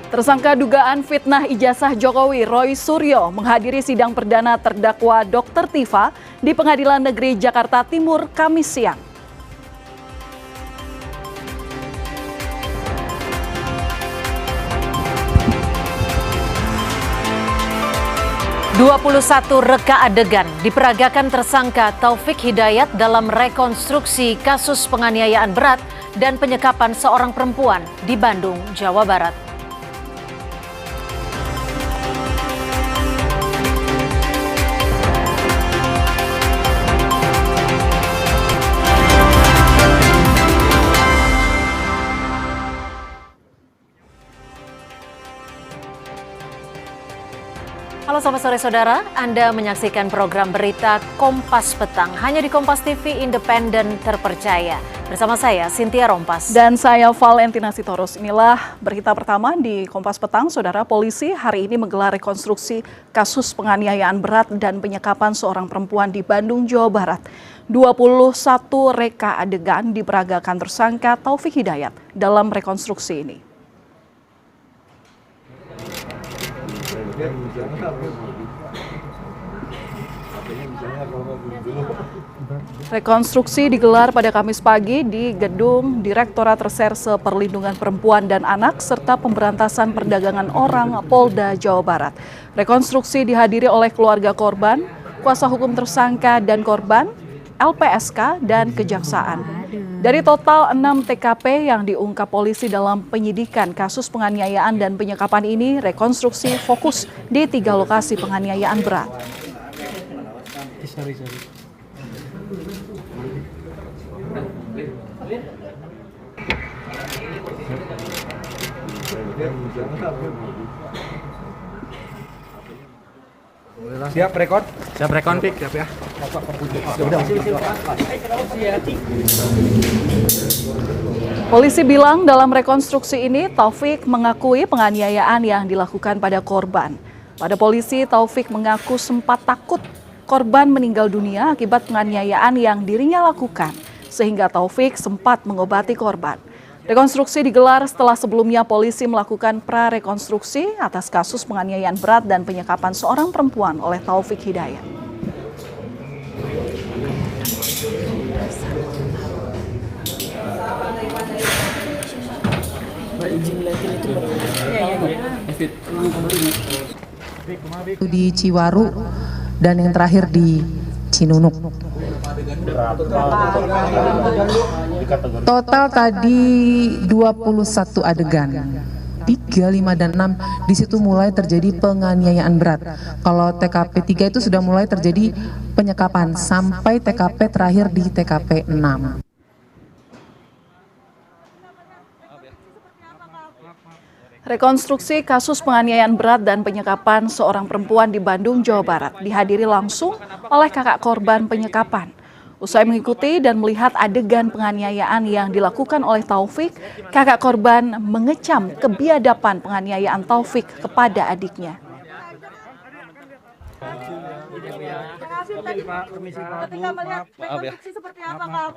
Tersangka dugaan fitnah ijazah Jokowi, Roy Suryo, menghadiri sidang perdana terdakwa Dr. Tifa di Pengadilan Negeri Jakarta Timur Kamis siang. "21 reka adegan diperagakan tersangka Taufik Hidayat dalam rekonstruksi kasus penganiayaan berat dan penyekapan seorang perempuan di Bandung, Jawa Barat. Halo selamat sore saudara, Anda menyaksikan program berita Kompas Petang hanya di Kompas TV Independen Terpercaya. Bersama saya Cynthia Rompas. Dan saya Valentina Sitorus. Inilah berita pertama di Kompas Petang. Saudara, polisi hari ini menggelar rekonstruksi kasus penganiayaan berat dan penyekapan seorang perempuan di Bandung, Jawa Barat. 21 reka adegan diperagakan tersangka Taufik Hidayat dalam rekonstruksi ini. Rekonstruksi digelar pada Kamis pagi di Gedung Direktorat Reserse Perlindungan Perempuan dan Anak serta Pemberantasan Perdagangan Orang Polda Jawa Barat. Rekonstruksi dihadiri oleh keluarga korban, kuasa hukum tersangka dan korban, LPSK, dan Kejaksaan. Dari total 6 TKP yang diungkap polisi dalam penyidikan kasus penganiayaan dan penyekapan ini, rekonstruksi fokus di 3 lokasi penganiayaan berat. Siap rekod? Siap rekon, Pik. Siap ya. Polisi bilang dalam rekonstruksi ini Taufik mengakui penganiayaan yang dilakukan pada korban. Pada polisi, Taufik mengaku sempat takut korban meninggal dunia akibat penganiayaan yang dirinya lakukan, sehingga Taufik sempat mengobati korban. Rekonstruksi digelar setelah sebelumnya polisi melakukan prarekonstruksi atas kasus penganiayaan berat dan penyekapan seorang perempuan oleh Taufik Hidayat. Di Ciwaru dan yang terakhir di Cinunuk. Total tadi 21 adegan. 3, 5, dan 6 di situ mulai terjadi penganiayaan berat. Kalau TKP 3 itu sudah mulai terjadi penyekapan sampai TKP terakhir di TKP 6. Rekonstruksi kasus penganiayaan berat dan penyekapan seorang perempuan di Bandung, Jawa Barat dihadiri langsung oleh kakak korban penyekapan. Usai mengikuti dan melihat adegan penganiayaan yang dilakukan oleh Taufik, kakak korban mengecam kebiadaban penganiayaan Taufik kepada adiknya. Ketika melihat rekonstruksi seperti apa, Kak?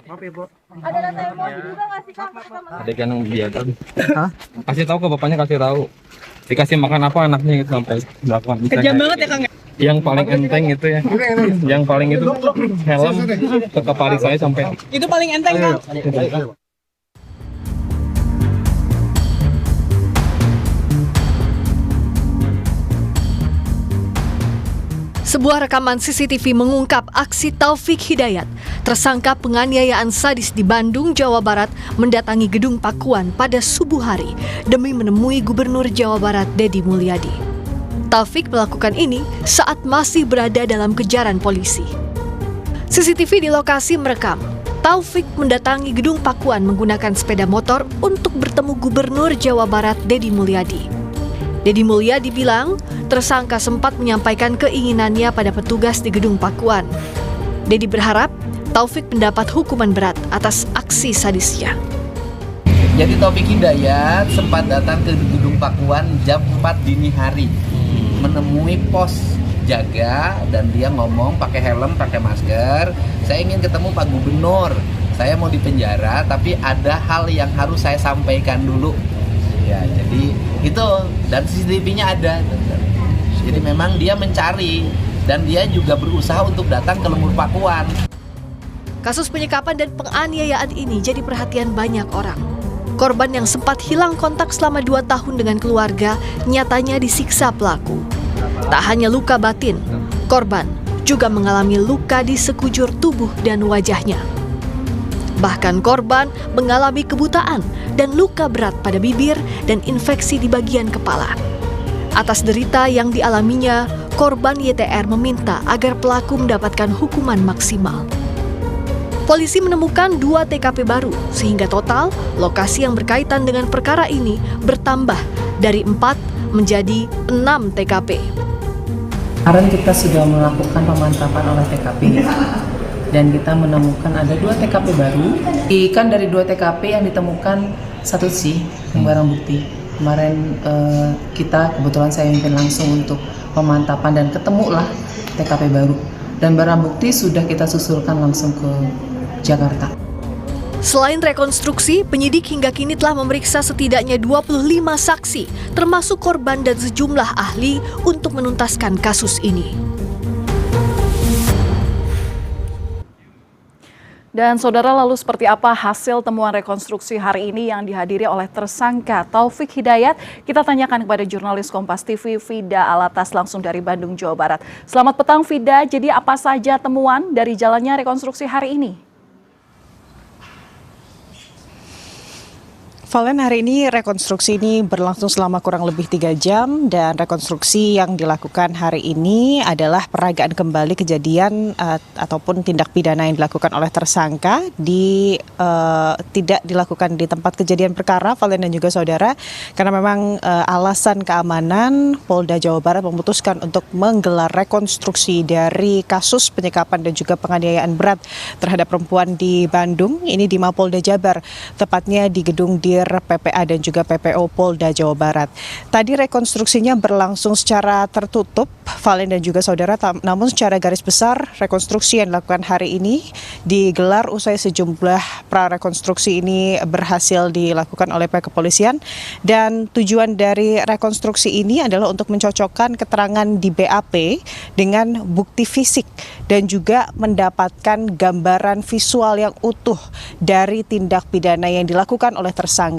Maaf ya, Bu. Ada data emosi juga nggak sih, Kak? Adegan yang biasa. Kasih tahu ke bapaknya, kasih tahu. Dikasih makan apa anaknya gitu sampai melakukan. Kejam banget ya, Kang. Yang paling enteng itu ya. Yang paling itu helm ke kepala saya sampai. Itu paling enteng, Kang. Sebuah rekaman CCTV mengungkap aksi Taufik Hidayat, tersangka penganiayaan sadis di Bandung, Jawa Barat, mendatangi gedung Pakuan pada subuh hari demi menemui Gubernur Jawa Barat Deddy Mulyadi. Taufik melakukan ini saat masih berada dalam kejaran polisi. CCTV di lokasi merekam Taufik mendatangi gedung Pakuan menggunakan sepeda motor untuk bertemu Gubernur Jawa Barat Deddy Mulyadi. Deddy Mulyadi bilang tersangka sempat menyampaikan keinginannya pada petugas di gedung Pakuan. Deddy berharap Taufik mendapat hukuman berat atas aksi sadisnya. Jadi Taufik Hidayat sempat datang ke gedung Pakuan jam 4 dini hari, menemui pos jaga dan dia ngomong pakai helm, pakai masker. Saya ingin ketemu Pak Gubernur. Saya mau dipenjara, tapi ada hal yang harus saya sampaikan dulu. Ya, jadi itu, dan CCTV-nya ada. Jadi memang dia mencari dan dia juga berusaha untuk datang ke Lemur Pakuan. Kasus penyekapan dan penganiayaan ini jadi perhatian banyak orang. Korban yang sempat hilang kontak selama 2 tahun dengan keluarga nyatanya disiksa pelaku. Tak hanya luka batin, korban juga mengalami luka di sekujur tubuh dan wajahnya. Bahkan korban mengalami kebutaan dan luka berat pada bibir dan infeksi di bagian kepala. Atas derita yang dialaminya, korban YTR meminta agar pelaku mendapatkan hukuman maksimal. Polisi menemukan 2 TKP baru, sehingga total lokasi yang berkaitan dengan perkara ini bertambah dari 4 menjadi 6 TKP. Kemarin kita sudah melakukan pemantapan oleh TKP dan kita menemukan ada 2 TKP baru. Kan dari 2 TKP yang ditemukan 1 sih yang barang bukti. Kemarin kita kebetulan saya mimpin langsung untuk pemantapan dan ketemulah TKP baru. Dan barang bukti sudah kita susulkan langsung ke Jakarta. Selain rekonstruksi, penyidik hingga kini telah memeriksa setidaknya 25 saksi, termasuk korban dan sejumlah ahli untuk menuntaskan kasus ini. Dan saudara, lalu seperti apa hasil temuan rekonstruksi hari ini yang dihadiri oleh tersangka Taufik Hidayat? Kita tanyakan kepada jurnalis Kompas TV Vida Alatas langsung dari Bandung, Jawa Barat. Selamat petang Vida, jadi apa saja temuan dari jalannya rekonstruksi hari ini? Valen, hari ini rekonstruksi ini berlangsung selama kurang lebih 3 jam dan rekonstruksi yang dilakukan hari ini adalah peragaan kembali kejadian ataupun tindak pidana yang dilakukan oleh tersangka tidak dilakukan di tempat kejadian perkara, Valen dan juga saudara, karena memang alasan keamanan Polda Jawa Barat memutuskan untuk menggelar rekonstruksi dari kasus penyekapan dan juga penganiayaan berat terhadap perempuan di Bandung, ini di Mapolda Jabar, tepatnya di gedung Dir PPA dan juga PPO Polda Jawa Barat. Tadi rekonstruksinya berlangsung secara tertutup, Valen dan juga saudara, namun secara garis besar rekonstruksi yang dilakukan hari ini digelar usai sejumlah prarekonstruksi ini berhasil dilakukan oleh pihak kepolisian, dan tujuan dari rekonstruksi ini adalah untuk mencocokkan keterangan di BAP dengan bukti fisik dan juga mendapatkan gambaran visual yang utuh dari tindak pidana yang dilakukan oleh tersangka.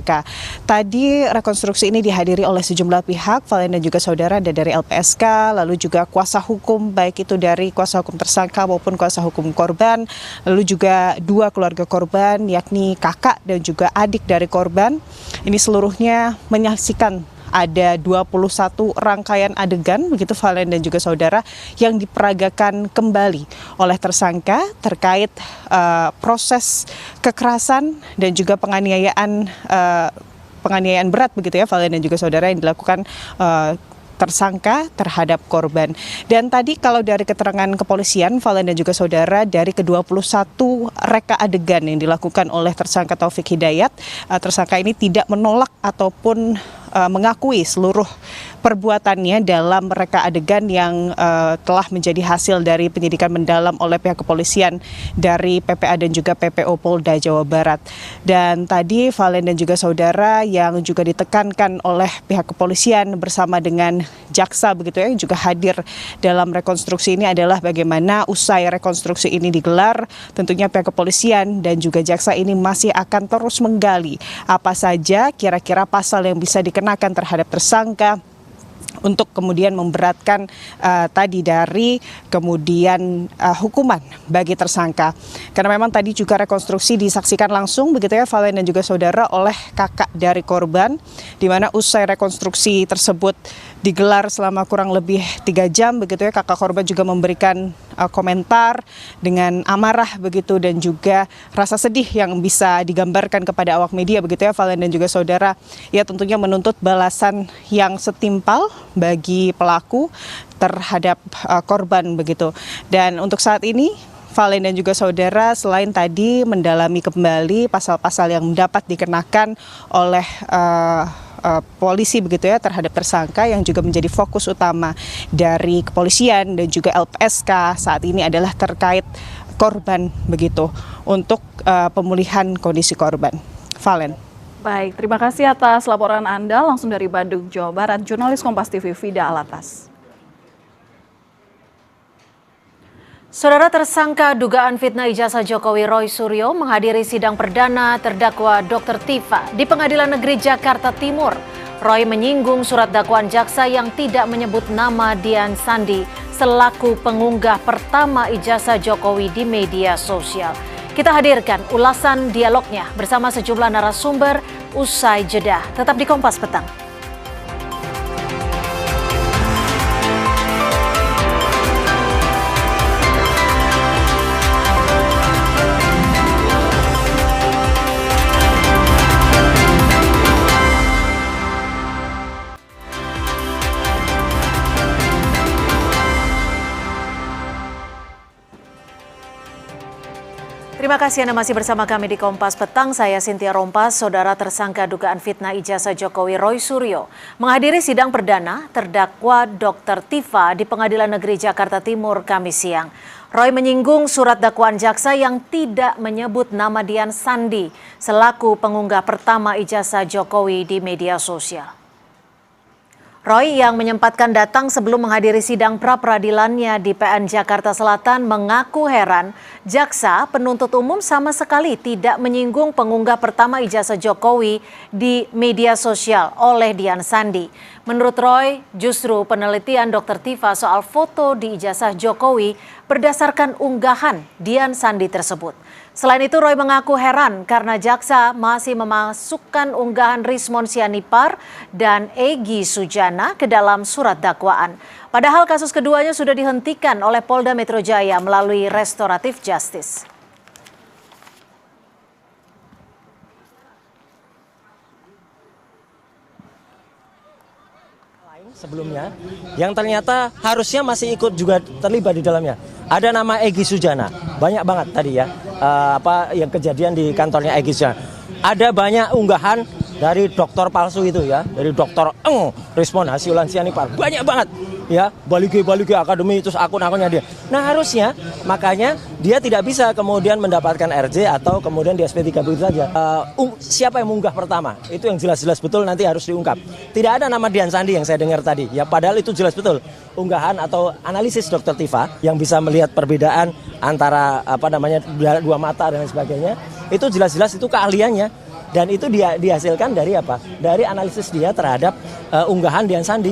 Tadi rekonstruksi ini dihadiri oleh sejumlah pihak, Valen dan juga saudara, ada dari LPSK, lalu juga kuasa hukum, baik itu dari kuasa hukum tersangka maupun kuasa hukum korban, lalu juga 2 keluarga korban, yakni kakak dan juga adik dari korban. Ini seluruhnya menyaksikan ada 21 rangkaian adegan, begitu Valen dan juga saudara, yang diperagakan kembali oleh tersangka terkait proses kekerasan dan juga penganiayaan berat, begitu ya Valen dan juga saudara, yang dilakukan tersangka terhadap korban. Dan tadi kalau dari keterangan kepolisian, Valen dan juga saudara, dari ke-21 reka adegan yang dilakukan oleh tersangka Taufik Hidayat, tersangka ini tidak menolak ataupun mengakui seluruh perbuatannya dalam reka adegan yang telah menjadi hasil dari penyidikan mendalam oleh pihak kepolisian dari PPA dan juga PPO Polda Jawa Barat. Dan tadi Valen dan juga saudara, yang juga ditekankan oleh pihak kepolisian bersama dengan jaksa, begitu ya, yang juga hadir dalam rekonstruksi ini adalah bagaimana usai rekonstruksi ini digelar, tentunya pihak kepolisian dan juga jaksa ini masih akan terus menggali apa saja kira-kira pasal yang bisa dikenakan terhadap tersangka untuk kemudian memberatkan tadi dari kemudian hukuman bagi tersangka. Karena memang tadi juga rekonstruksi disaksikan langsung, begitu ya Valen dan juga saudara, oleh kakak dari korban, di mana usai rekonstruksi tersebut digelar selama kurang lebih 3 jam, begitu ya, kakak korban juga memberikan komentar dengan amarah, begitu, dan juga rasa sedih yang bisa digambarkan kepada awak media, begitu ya Valen dan juga saudara. Ya, tentunya menuntut balasan yang setimpal bagi pelaku terhadap korban, begitu. Dan untuk saat ini Valen dan juga saudara, selain tadi mendalami kembali pasal-pasal yang dapat dikenakan oleh polisi, begitu ya, terhadap tersangka, yang juga menjadi fokus utama dari kepolisian dan juga LPSK saat ini adalah terkait korban, begitu, untuk pemulihan kondisi korban. Valen. Baik, terima kasih atas laporan Anda langsung dari Bandung, Jawa Barat, jurnalis Kompas TV Vida Alatas. Saudara, tersangka dugaan fitnah ijazah Jokowi Roy Suryo menghadiri sidang perdana terdakwa Dr. Tifa di Pengadilan Negeri Jakarta Timur. Roy menyinggung surat dakwaan jaksa yang tidak menyebut nama Dian Sandi selaku pengunggah pertama ijazah Jokowi di media sosial. Kita hadirkan ulasan dialognya bersama sejumlah narasumber usai jeda. Tetap di Kompas Petang. Terima kasih Anda masih bersama kami di Kompas Petang. Saya Cynthia Rompas. Saudara, tersangka dugaan fitnah ijazah Jokowi Roy Suryo menghadiri sidang perdana terdakwa Dr. Tifa di Pengadilan Negeri Jakarta Timur Kamis siang. Roy menyinggung surat dakwaan jaksa yang tidak menyebut nama Dian Sandi selaku pengunggah pertama ijazah Jokowi di media sosial. Roy yang menyempatkan datang sebelum menghadiri sidang pra-peradilannya di PN Jakarta Selatan mengaku heran jaksa penuntut umum sama sekali tidak menyinggung pengunggah pertama ijazah Jokowi di media sosial oleh Dian Sandi. Menurut Roy, justru penelitian Dr. Tifa soal foto di ijazah Jokowi berdasarkan unggahan Dian Sandi tersebut. Selain itu, Roy mengaku heran karena jaksa masih memasukkan unggahan Rismon Sianipar dan Egy Sujana ke dalam surat dakwaan. Padahal kasus keduanya sudah dihentikan oleh Polda Metro Jaya melalui restoratif justice. Sebelumnya, yang ternyata harusnya masih ikut juga terlibat di dalamnya. Ada nama Egy Sujana, banyak banget tadi ya, yang kejadian di kantornya Egy Sujana. Ada banyak unggahan dari dokter palsu itu ya, dari dokter Rismon Hasiulan Sianipar, banyak banget ya, Balige Akademi, terus akun-akunnya dia. Nah harusnya, makanya dia tidak bisa kemudian mendapatkan RJ atau kemudian di SP3 begitu saja. Siapa yang mengunggah pertama? Itu yang jelas-jelas betul nanti harus diungkap. Tidak ada nama Dian Sandi yang saya dengar tadi, ya padahal itu jelas betul. Unggahan atau analisis Dr. Tifa yang bisa melihat perbedaan antara dua mata dan lain sebagainya, itu jelas-jelas itu keahliannya. Dan itu dia dihasilkan dari apa? Dari analisis dia terhadap unggahan Dian Sandi.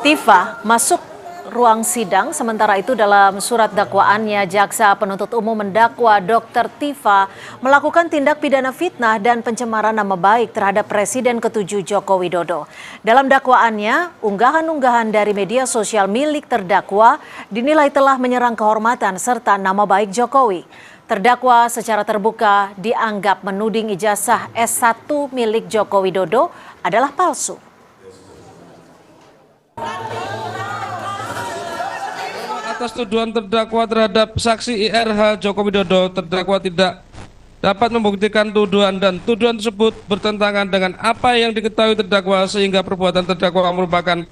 Tifa masuk ruang sidang, sementara itu dalam surat dakwaannya jaksa penuntut umum mendakwa Dr. Tifa melakukan tindak pidana fitnah dan pencemaran nama baik terhadap Presiden ke-7 Joko Widodo. Dalam dakwaannya, unggahan-unggahan dari media sosial milik terdakwa dinilai telah menyerang kehormatan serta nama baik Jokowi. Terdakwa secara terbuka dianggap menuding ijazah S1 milik Joko Widodo adalah palsu. Atas tuduhan terdakwa terhadap saksi IRH Joko Widodo, terdakwa tidak dapat membuktikan tuduhan dan tuduhan tersebut bertentangan dengan apa yang diketahui terdakwa sehingga perbuatan terdakwa merupakan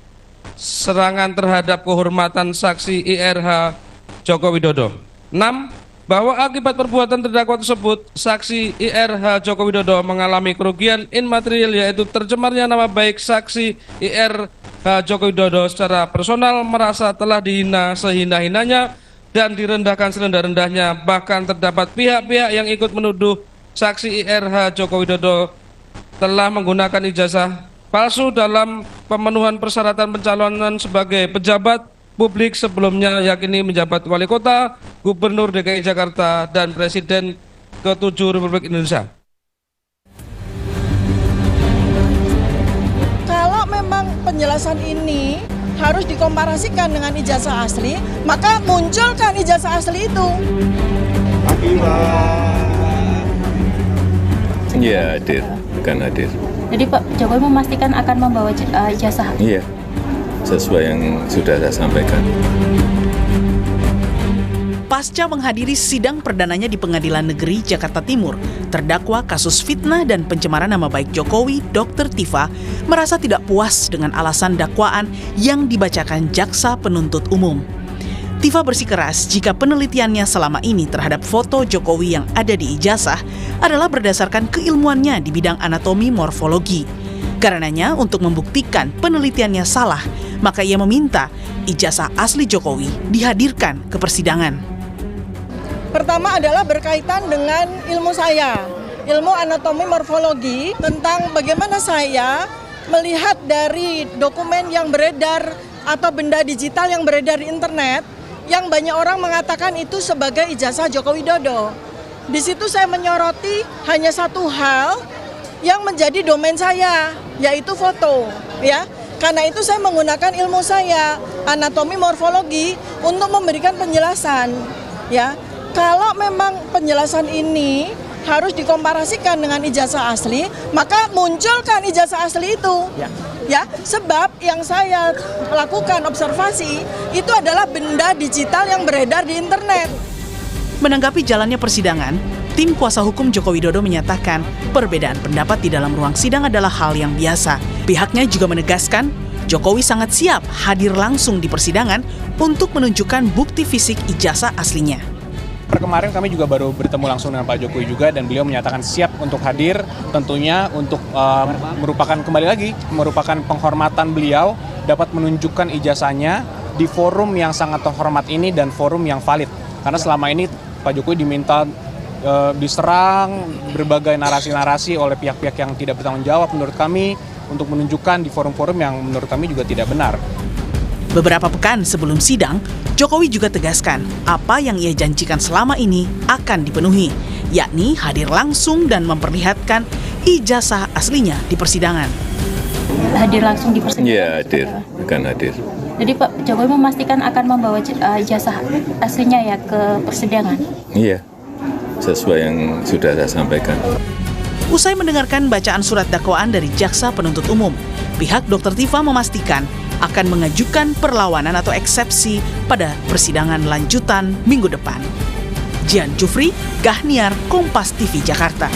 serangan terhadap kehormatan saksi IRH Joko Widodo. 6. Bahwa akibat perbuatan terdakwa tersebut, saksi IRH Joko Widodo mengalami kerugian immaterial yaitu tercemarnya nama baik saksi IRH Joko Widodo secara personal, merasa telah dihina sehina-hinanya dan direndahkan serendah-rendahnya. Bahkan terdapat pihak-pihak yang ikut menuduh saksi IRH Joko Widodo telah menggunakan ijazah palsu dalam pemenuhan persyaratan pencalonan sebagai pejabat publik sebelumnya, yakni menjabat wali kota, gubernur DKI Jakarta, dan Presiden ke-7 Republik Indonesia. Kalau memang penjelasan ini harus dikomparasikan dengan ijazah asli, maka munculkan ijazah asli itu. Iya, hadir, bukan hadir. Jadi Pak Jokowi memastikan akan membawa ijazah? Iya, sesuai yang sudah saya sampaikan. Pasca menghadiri sidang perdananya di Pengadilan Negeri Jakarta Timur, terdakwa kasus fitnah dan pencemaran nama baik Jokowi, Dr. Tifa, merasa tidak puas dengan alasan dakwaan yang dibacakan jaksa penuntut umum. Tifa bersikeras jika penelitiannya selama ini terhadap foto Jokowi yang ada di ijazah adalah berdasarkan keilmuannya di bidang anatomi morfologi. Karenanya untuk membuktikan penelitiannya salah, maka ia meminta ijazah asli Jokowi dihadirkan ke persidangan. Pertama adalah berkaitan dengan ilmu saya, ilmu anatomi morfologi, tentang bagaimana saya melihat dari dokumen yang beredar atau benda digital yang beredar di internet, yang banyak orang mengatakan itu sebagai ijazah Joko Widodo. Di situ saya menyoroti hanya satu hal yang menjadi domain saya, yaitu foto, ya. Karena itu saya menggunakan ilmu saya, anatomi morfologi, untuk memberikan penjelasan, ya. Kalau memang penjelasan ini harus dikomparasikan dengan ijazah asli, maka munculkan ijazah asli itu. Ya, sebab yang saya lakukan observasi itu adalah benda digital yang beredar di internet. Menanggapi jalannya persidangan, tim kuasa hukum Joko Widodo menyatakan perbedaan pendapat di dalam ruang sidang adalah hal yang biasa. Pihaknya juga menegaskan Jokowi sangat siap hadir langsung di persidangan untuk menunjukkan bukti fisik ijazah aslinya. Kemarin kami juga baru bertemu langsung dengan Pak Jokowi juga, dan beliau menyatakan siap untuk hadir, tentunya untuk merupakan penghormatan beliau dapat menunjukkan ijazahnya di forum yang sangat terhormat ini dan forum yang valid. Karena selama ini Pak Jokowi diminta diserang berbagai narasi-narasi oleh pihak-pihak yang tidak bertanggung jawab menurut kami, untuk menunjukkan di forum-forum yang menurut kami juga tidak benar. Beberapa pekan sebelum sidang, Jokowi juga tegaskan apa yang ia janjikan selama ini akan dipenuhi, yakni hadir langsung dan memperlihatkan ijazah aslinya di persidangan. Hadir langsung di persidangan? Iya, hadir, akan hadir. Jadi Pak Jokowi memastikan akan membawa ijazah aslinya ya ke persidangan? Iya, sesuai yang sudah saya sampaikan. Usai mendengarkan bacaan surat dakwaan dari Jaksa Penuntut Umum, pihak Dr. Tifa memastikan akan mengajukan perlawanan atau eksepsi pada persidangan lanjutan minggu depan. Jian Jufri, Gahniar, Kompas TV, Jakarta.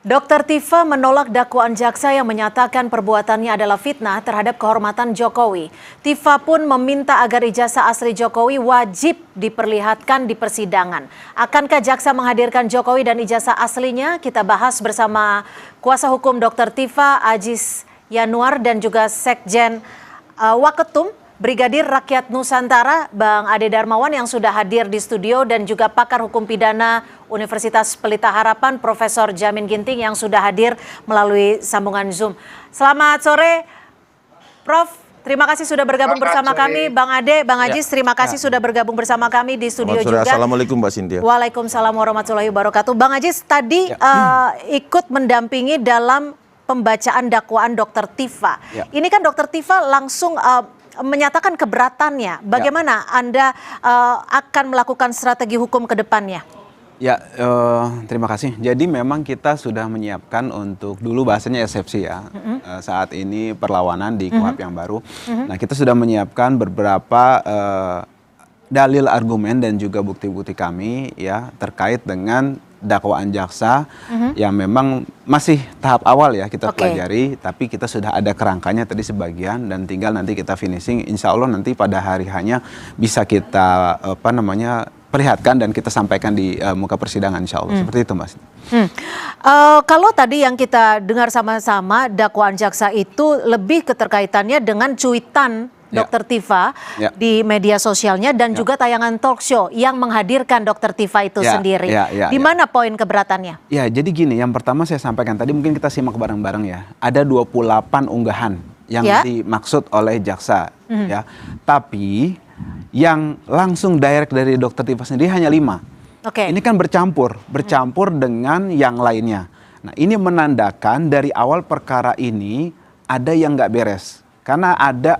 Dr. Tifa menolak dakwaan jaksa yang menyatakan perbuatannya adalah fitnah terhadap kehormatan Jokowi. Tifa pun meminta agar ijazah asli Jokowi wajib diperlihatkan di persidangan. Akankah jaksa menghadirkan Jokowi dan ijazah aslinya? Kita bahas bersama kuasa hukum Dr. Tifa, Ajis Yanuar, dan juga Sekjen Waketum Brigadir Rakyat Nusantara, Bang Ade Darmawan, yang sudah hadir di studio, dan juga pakar hukum pidana Universitas Pelita Harapan, Profesor Jamin Ginting, yang sudah hadir melalui sambungan Zoom. Selamat sore, Prof. Terima kasih sudah bergabung bersama kami. Bang Ade, Bang Ajis, terima kasih sudah bergabung bersama kami di studio juga. Assalamualaikum Mbak Cynthia. Waalaikumsalam warahmatullahi wabarakatuh. Bang Ajis tadi ikut mendampingi dalam pembacaan dakwaan Dr. Tifa. Ini kan Dr. Tifa langsung menyatakan keberatannya. Bagaimana Anda akan melakukan strategi hukum ke depannya? Ya, terima kasih. Jadi memang kita sudah menyiapkan untuk dulu bahasanya eksepsi ya. Saat ini perlawanan di KUHP yang baru. Nah, kita sudah menyiapkan beberapa dalil argumen dan juga bukti-bukti kami ya terkait dengan dakwaan jaksa yang memang masih tahap awal ya kita pelajari, tapi kita sudah ada kerangkanya tadi sebagian, dan tinggal nanti kita finishing. Insya Allah nanti pada hari hanya bisa kita perlihatkan dan kita sampaikan di muka persidangan, insya Allah. Seperti itu, Mas. Kalau tadi yang kita dengar sama-sama dakwaan jaksa itu lebih keterkaitannya dengan cuitan Dr. Tifa di media sosialnya dan juga tayangan talk show yang menghadirkan Dr. Tifa itu sendiri. Di mana poin keberatannya? Ya, jadi gini, yang pertama saya sampaikan tadi, mungkin kita simak bareng-bareng ya. Ada 28 unggahan yang dimaksud oleh jaksa ya. Tapi yang langsung direct dari Dr. Tifa sendiri hanya 5. Ini kan bercampur dengan yang lainnya. Nah, ini menandakan dari awal perkara ini ada yang nggak beres. Karena ada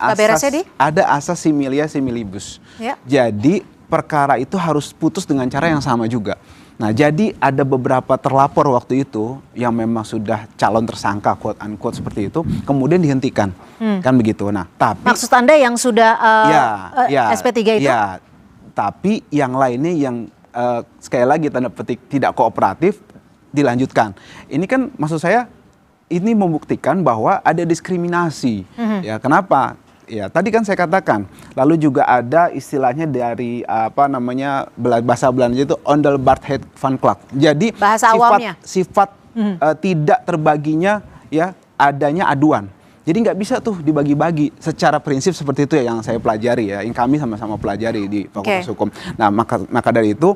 asas similia similibus. Jadi perkara itu harus putus dengan cara yang sama juga. Nah, jadi ada beberapa terlapor waktu itu yang memang sudah calon tersangka, quote unquote seperti itu, kemudian dihentikan, kan begitu. Nah, tapi maksud Anda yang sudah SP3 itu? Ya, tapi yang lainnya yang sekali lagi tanda petik tidak kooperatif dilanjutkan. Ini kan maksud saya, ini membuktikan bahwa ada diskriminasi. Ya, kenapa? Ya, tadi kan saya katakan. Lalu juga ada istilahnya dari bahasa Belanda itu ondelbartheid van klacht. Jadi bahasa awamnya. sifat tidak terbaginya ya adanya aduan. Jadi nggak bisa tuh dibagi-bagi secara prinsip seperti itu ya yang saya pelajari ya, yang kami sama-sama pelajari di Fakultas Hukum. Nah maka dari itu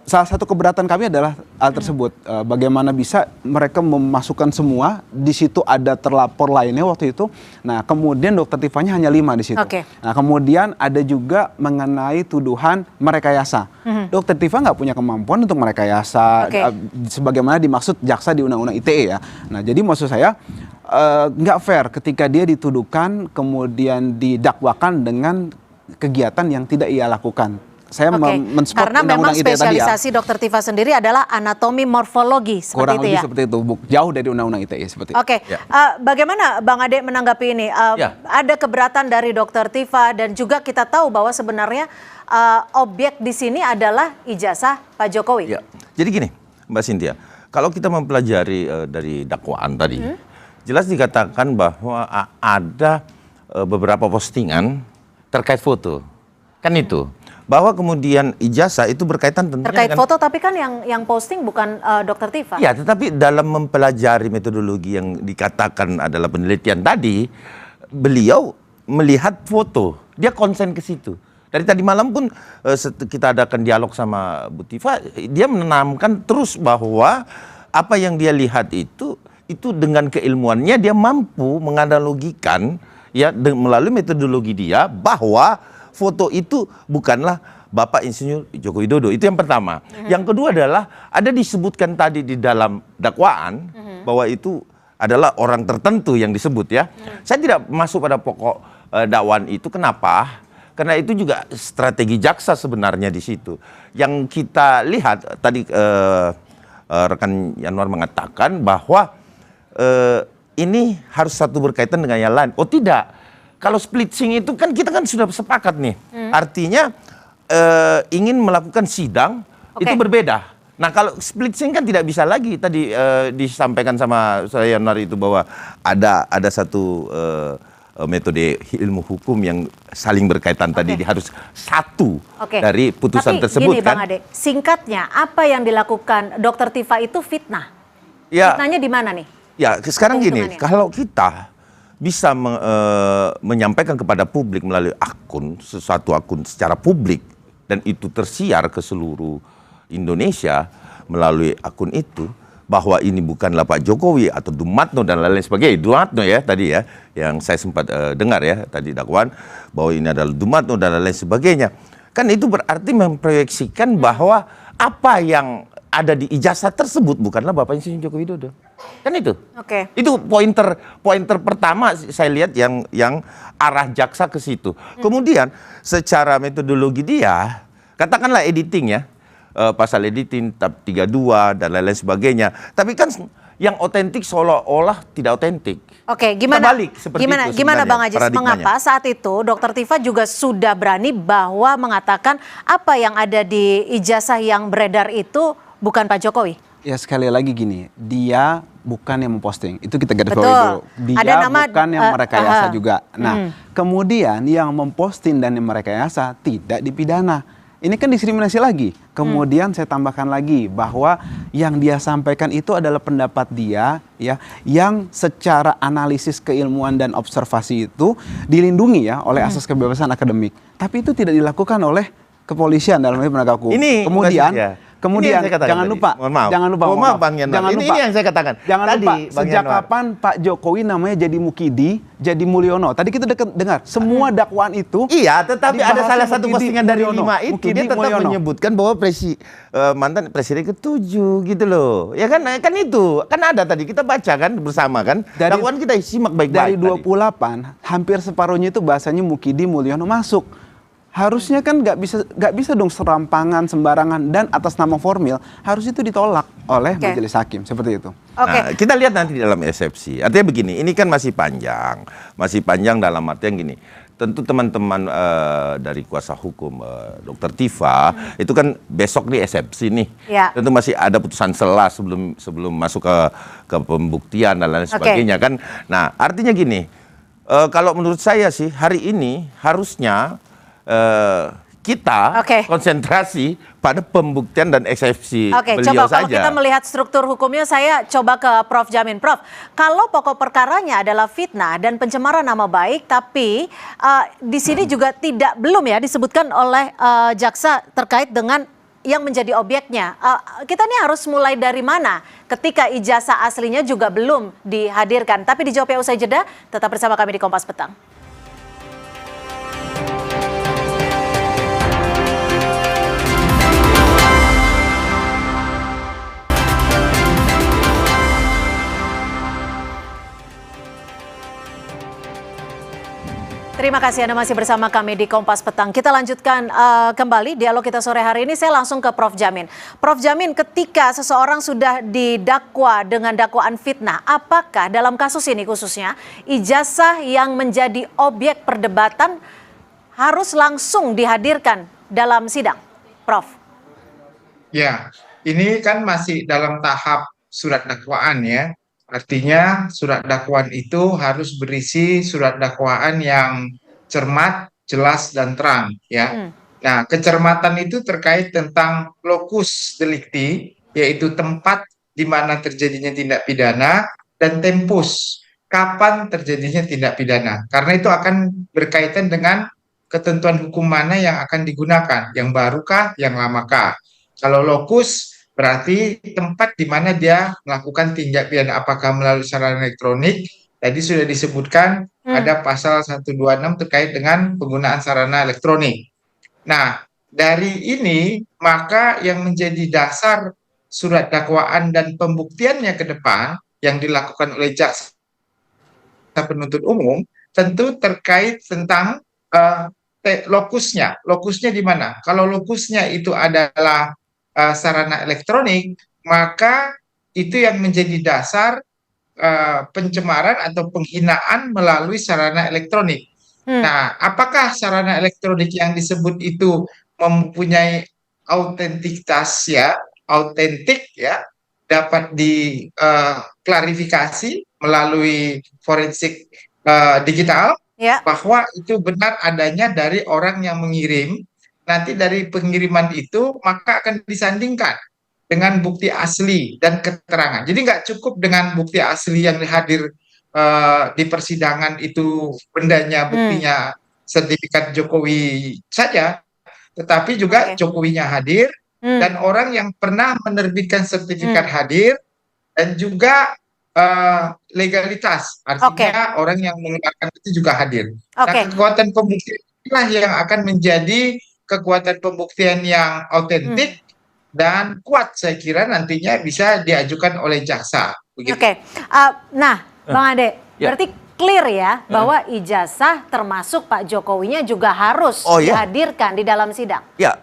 salah satu keberatan kami adalah hal tersebut. Bagaimana bisa mereka memasukkan semua, di situ ada terlapor lainnya waktu itu. Nah kemudian Dokter Tifanya hanya 5 di situ. Nah kemudian ada juga mengenai tuduhan merekayasa. Dokter Tifa nggak punya kemampuan untuk merekayasa sebagaimana dimaksud jaksa di Undang-Undang ITE ya. Nah jadi maksud saya nggak fair ketika dia dituduhkan kemudian didakwakan dengan kegiatan yang tidak ia lakukan. Saya mensupport karena memang undang-undang ITE tadi ya. spesialisasi Dokter Tifa sendiri adalah anatomi morfologi seperti Kurang itu lebih ya. seperti itu, jauh dari undang-undang ITE seperti itu. Bagaimana Bang Ade menanggapi ini? Ada keberatan dari Dokter Tifa dan juga kita tahu bahwa sebenarnya objek di sini adalah ijazah Pak Jokowi. Jadi gini, Mbak Cynthia, kalau kita mempelajari dari dakwaan tadi, jelas dikatakan bahwa ada beberapa postingan terkait foto, kan itu. Bahwa kemudian ijazah itu berkaitan tentunya terkait dengan foto, tapi kan yang posting bukan Dokter Tifa. Ya, tetapi dalam mempelajari metodologi yang dikatakan adalah penelitian tadi, beliau melihat foto, dia konsen ke situ. Dari tadi malam pun kita adakan dialog sama Bu Tifa, dia menanamkan terus bahwa apa yang dia lihat itu dengan keilmuannya dia mampu menganalogikan ya melalui metodologi dia bahwa foto itu bukanlah Bapak Insinyur Joko Widodo. Itu yang pertama. Yang kedua adalah ada disebutkan tadi di dalam dakwaan bahwa itu adalah orang tertentu yang disebut ya. Saya tidak masuk pada pokok dakwaan itu. Kenapa? Karena itu juga strategi jaksa sebenarnya di situ. Yang kita lihat tadi rekan Yanwar mengatakan bahwa ini harus satu berkaitan dengan yang lain. Oh tidak, kalau split sync itu kan kita kan sudah sepakat nih. Artinya ingin melakukan sidang itu berbeda. Nah kalau split sync kan tidak bisa lagi. Tadi disampaikan sama saya Yanwar itu bahwa ada satu metode ilmu hukum yang saling berkaitan tadi harus satu dari putusan tersebut. Gini, kan. Bang Ade, singkatnya apa yang dilakukan Dokter Tifa itu fitnah? Ya. Fitnahnya di mana nih? Ya, sekarang gini, kalau kita bisa menyampaikan kepada publik melalui sesuatu akun secara publik, dan itu tersiar ke seluruh Indonesia melalui akun itu, bahwa ini bukanlah Pak Jokowi atau Dumatno dan lain-lain sebagainya. Dumatno ya tadi ya, yang saya sempat dengar ya tadi dakwaan, bahwa ini adalah Dumatno dan lain-lain sebagainya. Kan itu berarti memproyeksikan bahwa apa yang ada di ijazah tersebut bukanlah Bapak Insinyur Joko Widodo. Kan itu. Itu pointer pertama saya lihat yang arah jaksa ke situ. Kemudian secara metodologi dia, katakanlah editing ya, pasal editing, tab 32 dan lain-lain sebagainya. Tapi kan yang otentik seolah-olah tidak otentik. Gimana Bang Ajis, mengapa saat itu Dokter Tifa juga sudah berani bahwa mengatakan apa yang ada di ijazah yang beredar itu bukan Pak Jokowi? Ya sekali lagi gini, dia bukan yang memposting. Itu kita garis bawahi dulu. Dia ada nama, bukan yang merekayasa juga. Nah, kemudian yang memposting dan yang merekayasa tidak dipidana. Ini kan diskriminasi lagi. Kemudian saya tambahkan lagi bahwa yang dia sampaikan itu adalah pendapat dia ya, yang secara analisis keilmuan dan observasi itu dilindungi ya oleh asas kebebasan akademik. Tapi itu tidak dilakukan oleh kepolisian dalam hal penegak hukum. Kemudian jangan lupa Bang Yanwar. Ini yang saya katakan. Jangan lupa sejak kapan Pak Jokowi namanya jadi Mukidi, jadi Mulyono. Tadi kita dengar semua dakwaan itu. Iya, tetapi ada salah satu postingan dari 5 itu Mukidi, dia tetap menyebutkan bahwa mantan presiden ke-7 gitu loh. Ya kan itu. Kan ada tadi kita baca kan bersama kan. Dakwaan kita simak baik-baik. Dari 28 hampir separuhnya itu bahasanya Mukidi, Mulyono masuk. Harusnya kan nggak bisa dong serampangan sembarangan dan atas nama formil harus itu ditolak oleh majelis hakim seperti itu. Nah, kita lihat nanti di dalam eksepsi. Artinya begini, ini kan masih panjang dalam artian gini. Tentu teman-teman dari kuasa hukum Dokter Tifa itu kan besok nih eksepsi nih. Tentu masih ada putusan sela sebelum masuk ke pembuktian dan lain sebagainya kan. Nah artinya gini. Kalau menurut saya sih hari ini harusnya kita konsentrasi pada pembuktian dan eksepsi beliau coba saja. kalau kita melihat struktur hukumnya, saya coba ke Prof. Jamin. Prof, kalau pokok perkaranya adalah fitnah dan pencemaran nama baik, tapi di sini juga belum ya disebutkan oleh jaksa terkait dengan yang menjadi objeknya. Kita ini harus mulai dari mana ketika ijazah aslinya juga belum dihadirkan? Tapi dijawabnya usai jeda, tetap bersama kami di Kompas Petang. Terima kasih Anda masih bersama kami di Kompas Petang. Kita lanjutkan kembali dialog kita sore hari ini. Saya langsung ke Prof. Jamin. Prof. Jamin, ketika seseorang sudah didakwa dengan dakwaan fitnah, apakah dalam kasus ini khususnya ijazah yang menjadi objek perdebatan harus langsung dihadirkan dalam sidang? Prof. Ya, ini kan masih dalam tahap surat dakwaan ya. Artinya surat dakwaan itu harus berisi surat dakwaan yang cermat, jelas, dan terang ya. Nah, kecermatan itu terkait tentang lokus delikti, yaitu tempat di mana terjadinya tindak pidana, dan tempus, kapan terjadinya tindak pidana. Karena itu akan berkaitan dengan ketentuan hukum mana yang akan digunakan, yang barukah, yang lamakah. Kalau lokus berarti tempat di mana dia melakukan tindak pidana, apakah melalui sarana elektronik. Tadi sudah disebutkan ada pasal 126 terkait dengan penggunaan sarana elektronik. Nah, dari ini maka yang menjadi dasar surat dakwaan dan pembuktiannya ke depan yang dilakukan oleh jaksa penuntut umum tentu terkait tentang lokusnya. Lokusnya di mana? Kalau lokusnya itu adalah sarana elektronik, maka itu yang menjadi dasar pencemaran atau penghinaan melalui sarana elektronik. Nah, apakah sarana elektronik yang disebut itu mempunyai autentikitas ya, autentik ya, dapat diklarifikasi melalui forensik digital bahwa itu benar adanya dari orang yang mengirim. Nanti dari pengiriman itu maka akan disandingkan dengan bukti asli dan keterangan. Jadi nggak cukup dengan bukti asli yang hadir di persidangan itu bendanya, buktinya sertifikat Jokowi saja, tetapi juga Jokowinya hadir dan orang yang pernah menerbitkan sertifikat hadir dan juga legalitas, artinya orang yang mengeluarkan itu juga hadir. Nah, kekuatan pembuktian inilah yang akan menjadi kekuatan pembuktian yang autentik dan kuat, saya kira nantinya bisa diajukan oleh jaksa. Nah, Bang Ade, berarti clear ya bahwa ijazah termasuk Pak Jokowinya juga harus dihadirkan di dalam sidang. Ya,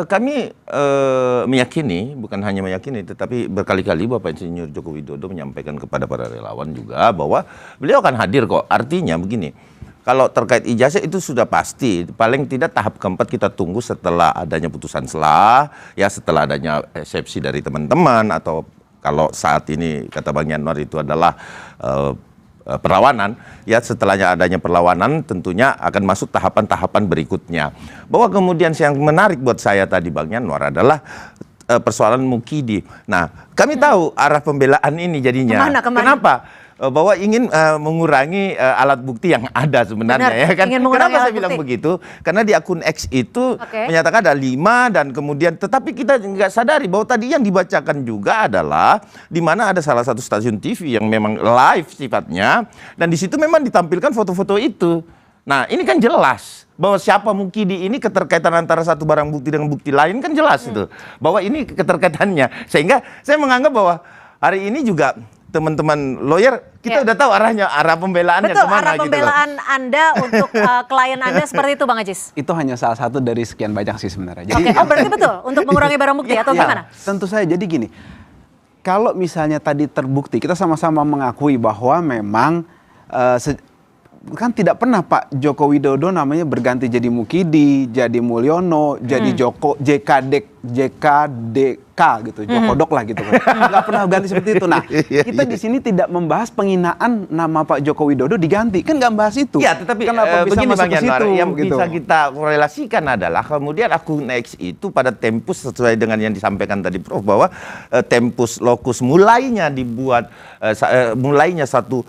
kami meyakini, bukan hanya meyakini, tetapi berkali-kali Bapak Insinyur Joko Widodo menyampaikan kepada para relawan juga bahwa beliau akan hadir kok. Artinya begini. Kalau terkait ijazah itu sudah pasti, paling tidak tahap keempat kita tunggu setelah adanya putusan selah, ya setelah adanya eksepsi dari teman-teman, atau kalau saat ini kata Bang Yanwar itu adalah perlawanan, ya setelahnya adanya perlawanan tentunya akan masuk tahapan-tahapan berikutnya. Bahwa kemudian yang menarik buat saya tadi Bang Yanwar adalah persoalan Mukidi. Nah, kami tahu arah pembelaan ini jadinya. Kemana? Kenapa? Bahwa ingin mengurangi alat bukti yang ada sebenarnya. Benar, ya kan. Kenapa saya bilang bukti begitu? Karena di akun X itu menyatakan ada 5 dan kemudian tetapi kita nggak sadari bahwa tadi yang dibacakan juga adalah di mana ada salah satu stasiun TV yang memang live sifatnya dan di situ memang ditampilkan foto-foto itu. Nah, ini kan jelas bahwa siapa Mukidi ini keterkaitan antara satu barang bukti dengan bukti lain kan jelas itu. Bahwa ini keterkaitannya. Sehingga saya menganggap bahwa hari ini juga teman-teman lawyer kita udah tahu arah pembelaannya kemana. Arah pembelaan gitu Anda untuk klien Anda seperti itu Bang Ajis? Itu hanya salah satu dari sekian banyak sih sebenarnya. Jadi, berarti betul untuk mengurangi barang bukti atau gimana? Tentu saja. Jadi gini, kalau misalnya tadi terbukti, kita sama-sama mengakui bahwa memang kan tidak pernah Pak Joko Widodo namanya berganti jadi Mukidi, jadi Mulyono, jadi JKD JKDK gitu, Jokodok lah gitu kan. Nggak pernah ganti seperti itu. Nah, kita di sini tidak membahas penghinaan nama Pak Joko Widodo diganti, kan nggak bahas itu. Ya, tetapi kenapa bisa begini masuk Bang ke Yanuar, situ? yang gitu. bisa kita korelasikan adalah kemudian akun X itu pada tempus sesuai dengan yang disampaikan tadi Prof, bahwa tempus lokus mulainya dibuat mulainya satu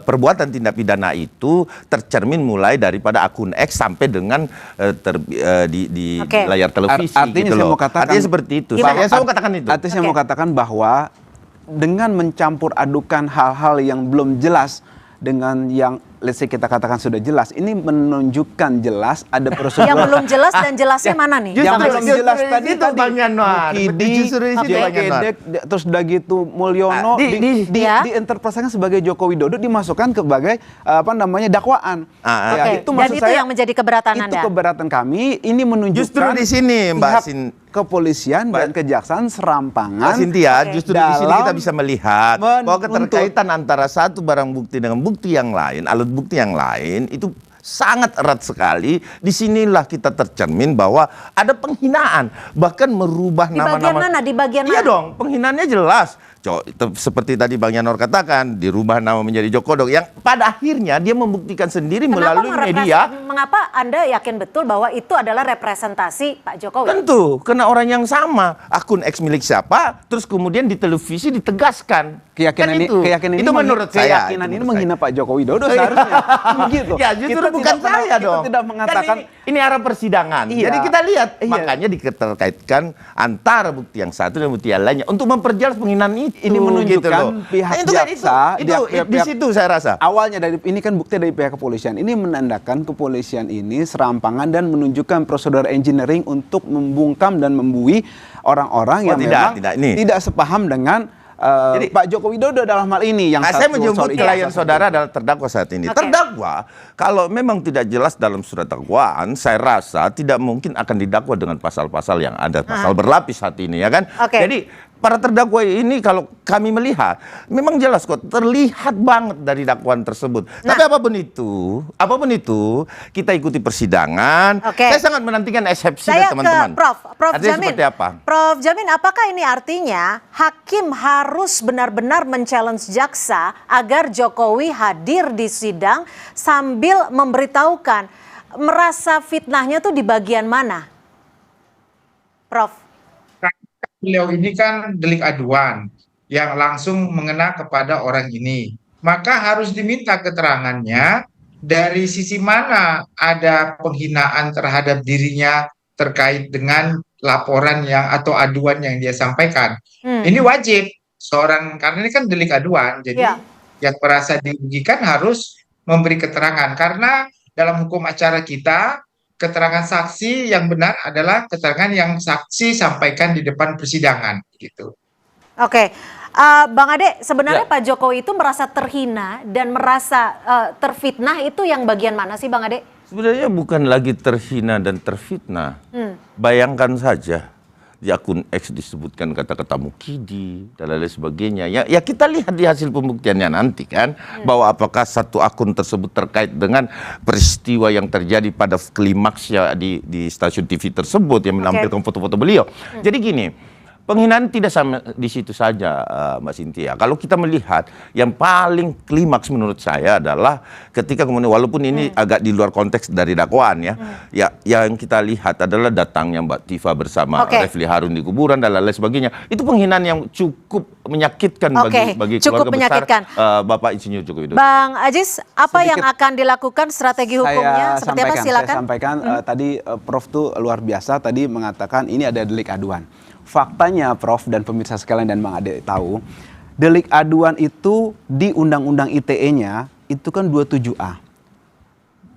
perbuatan tindak pidana itu tercermin mulai daripada akun X sampai dengan di layar televisi. Artinya gitu saya loh. mau katakan, artinya seperti itu. Saya mau katakan itu. Artinya saya mau katakan bahwa dengan mencampur adukan hal-hal yang belum jelas dengan yang let's say kita katakan sudah jelas, ini menunjukkan jelas ada prosedur. Yang belum jelas dan jelasnya mana nih? Yang belum jelas tadi Bang Yanuar. Justru di situ Bang Yanuar. Terus udah gitu Mulyono diinterpretasikan sebagai Joko Widodo, dimasukkan sebagai dakwaan. Itu dan itu yang menjadi keberatan Anda. Itu keberatan kami. Ini menunjukkan justru di sini Mbak kepolisian dan kejaksaan serampangan. Mbak Cynthia, justru di sini kita bisa melihat bahwa keterkaitan antara satu barang bukti dengan bukti yang lain, alat bukti yang lain itu sangat erat sekali. Disinilah kita tercermin bahwa ada penghinaan, bahkan merubah nama-nama. Di bagian mana? Di bagian mana? Iya dong, penghinaannya jelas. Seperti tadi Bang Yanuar katakan, dirubah nama menjadi Jokodok, yang pada akhirnya dia membuktikan sendiri melalui media. Mengapa Anda yakin betul bahwa itu adalah representasi Pak Jokowi? Tentu, karena orang yang sama, akun X milik siapa, terus kemudian di televisi ditegaskan. Keyakinan itu menurut saya. Keyakinan ini menghina Pak Joko Widodo seharusnya. Begitu. Ya justru bukan saya dong. Kita tidak mengatakan ini arah persidangan. Iya. Jadi kita lihat, makanya diterkaitkan antara bukti yang satu dan bukti yang lainnya untuk memperjelas penghinaan itu. Ini menunjukkan pihak jaksa di situ saya rasa. Awalnya dari ini kan bukti dari pihak kepolisian. Ini menandakan kepolisian ini serampangan dan menunjukkan prosedur engineering untuk membungkam dan membui orang-orang yang memang tidak sepaham dengan jadi, Pak Joko Widodo dalam hal ini yang saya menyebut klien saudara adalah terdakwa saat ini. Terdakwa kalau memang tidak jelas dalam surat dakwaan, saya rasa tidak mungkin akan didakwa dengan pasal-pasal yang ada, pasal berlapis saat ini, ya kan? Jadi para terdakwa ini kalau kami melihat memang jelas kok, terlihat banget dari dakwaan tersebut. Tapi apapun itu kita ikuti persidangan. Saya sangat menantikan eksepsi dari teman-teman. Prof Jamin. Prof Jamin, apakah ini artinya hakim harus benar-benar men-challenge jaksa agar Jokowi hadir di sidang sambil memberitahukan merasa fitnahnya tuh di bagian mana? Prof. Beliau ini kan delik aduan yang langsung mengena kepada orang ini. Maka harus diminta keterangannya dari sisi mana ada penghinaan terhadap dirinya terkait dengan laporan yang atau aduan yang dia sampaikan. Ini wajib seorang, karena ini kan delik aduan. Jadi yang merasa dirugikan harus memberi keterangan, karena dalam hukum acara kita keterangan saksi yang benar adalah keterangan yang saksi sampaikan di depan persidangan gitu. Bang Ade, sebenarnya Pak Jokowi itu merasa terhina dan merasa terfitnah, itu yang bagian mana sih Bang Ade? Sebenarnya bukan lagi terhina dan terfitnah. Bayangkan saja di akun X disebutkan kata-kata mukidi dan lain sebagainya. Ya kita lihat di hasil pembuktiannya nanti kan, bahwa apakah satu akun tersebut terkait dengan peristiwa yang terjadi pada klimaksnya di stasiun TV tersebut yang menampilkan foto-foto beliau. Jadi gini, penghinaan tidak sama di situ saja, Mbak Cynthia. Kalau kita melihat yang paling klimaks menurut saya adalah ketika kemudian, walaupun ini agak di luar konteks dari dakwaan ya, yang kita lihat adalah datangnya Mbak Tifa bersama Refli Harun di kuburan dan lain sebagainya. Itu penghinaan yang cukup menyakitkan bagi keluarga besar Bapak Insinyur Joko Widodo. Bang Aziz, apa yang akan dilakukan strategi hukumnya? Seperti apa? Silakan. Saya sampaikan tadi Prof tuh luar biasa tadi mengatakan ini ada delik aduan. Faktanya Prof dan pemirsa sekalian dan Bang Ade tahu, delik aduan itu di Undang-Undang ITE-nya itu kan 27A.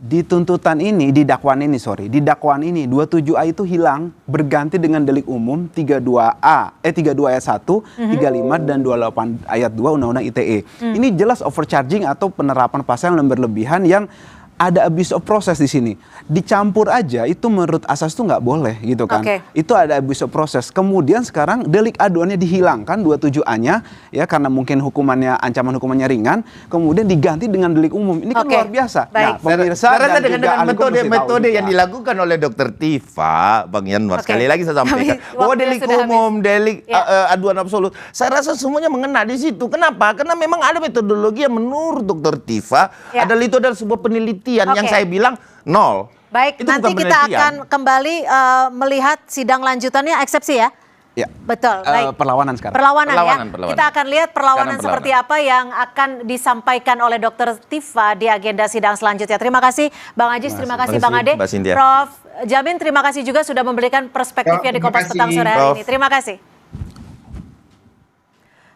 Di tuntutan ini, di dakwaan ini 27A itu hilang, berganti dengan delik umum 32 ayat 1, 35 dan 28 ayat 2 Undang-Undang ITE. Ini jelas overcharging atau penerapan pasal yang berlebihan yang ada abuse of process di sini. Dicampur aja itu menurut asas itu nggak boleh gitu kan. Itu ada abuse of process. Kemudian sekarang delik aduannya dihilangkan 27A-nya ya karena mungkin ancaman hukumannya ringan, kemudian diganti dengan delik umum. Ini kan luar biasa. Nah, pemirsa Karena dan dengan metode yang dilakukan oleh Dr. Tifa, Bang Yanwar, sekali lagi saya sampaikan bahwa delik umum, delik aduan absolut, saya rasa semuanya mengena di situ. Kenapa? Karena memang ada metodologi yang menurut Dr. Tifa adalah itu adalah sebuah penelitian yang saya bilang nol. Baik, itu nanti kita akan kembali melihat sidang lanjutannya eksepsi ya. Ya. Betul. Baik. Perlawanan sekarang. Perlawanan. Kita akan lihat perlawanan seperti apa yang akan disampaikan oleh Dr. Tifa di agenda sidang selanjutnya. Terima kasih Bang Ajis, terima kasih Bang Ade. Prof. Jamin, terima kasih juga sudah memberikan perspektifnya di Kompas Petang sore hari ini. Terima kasih.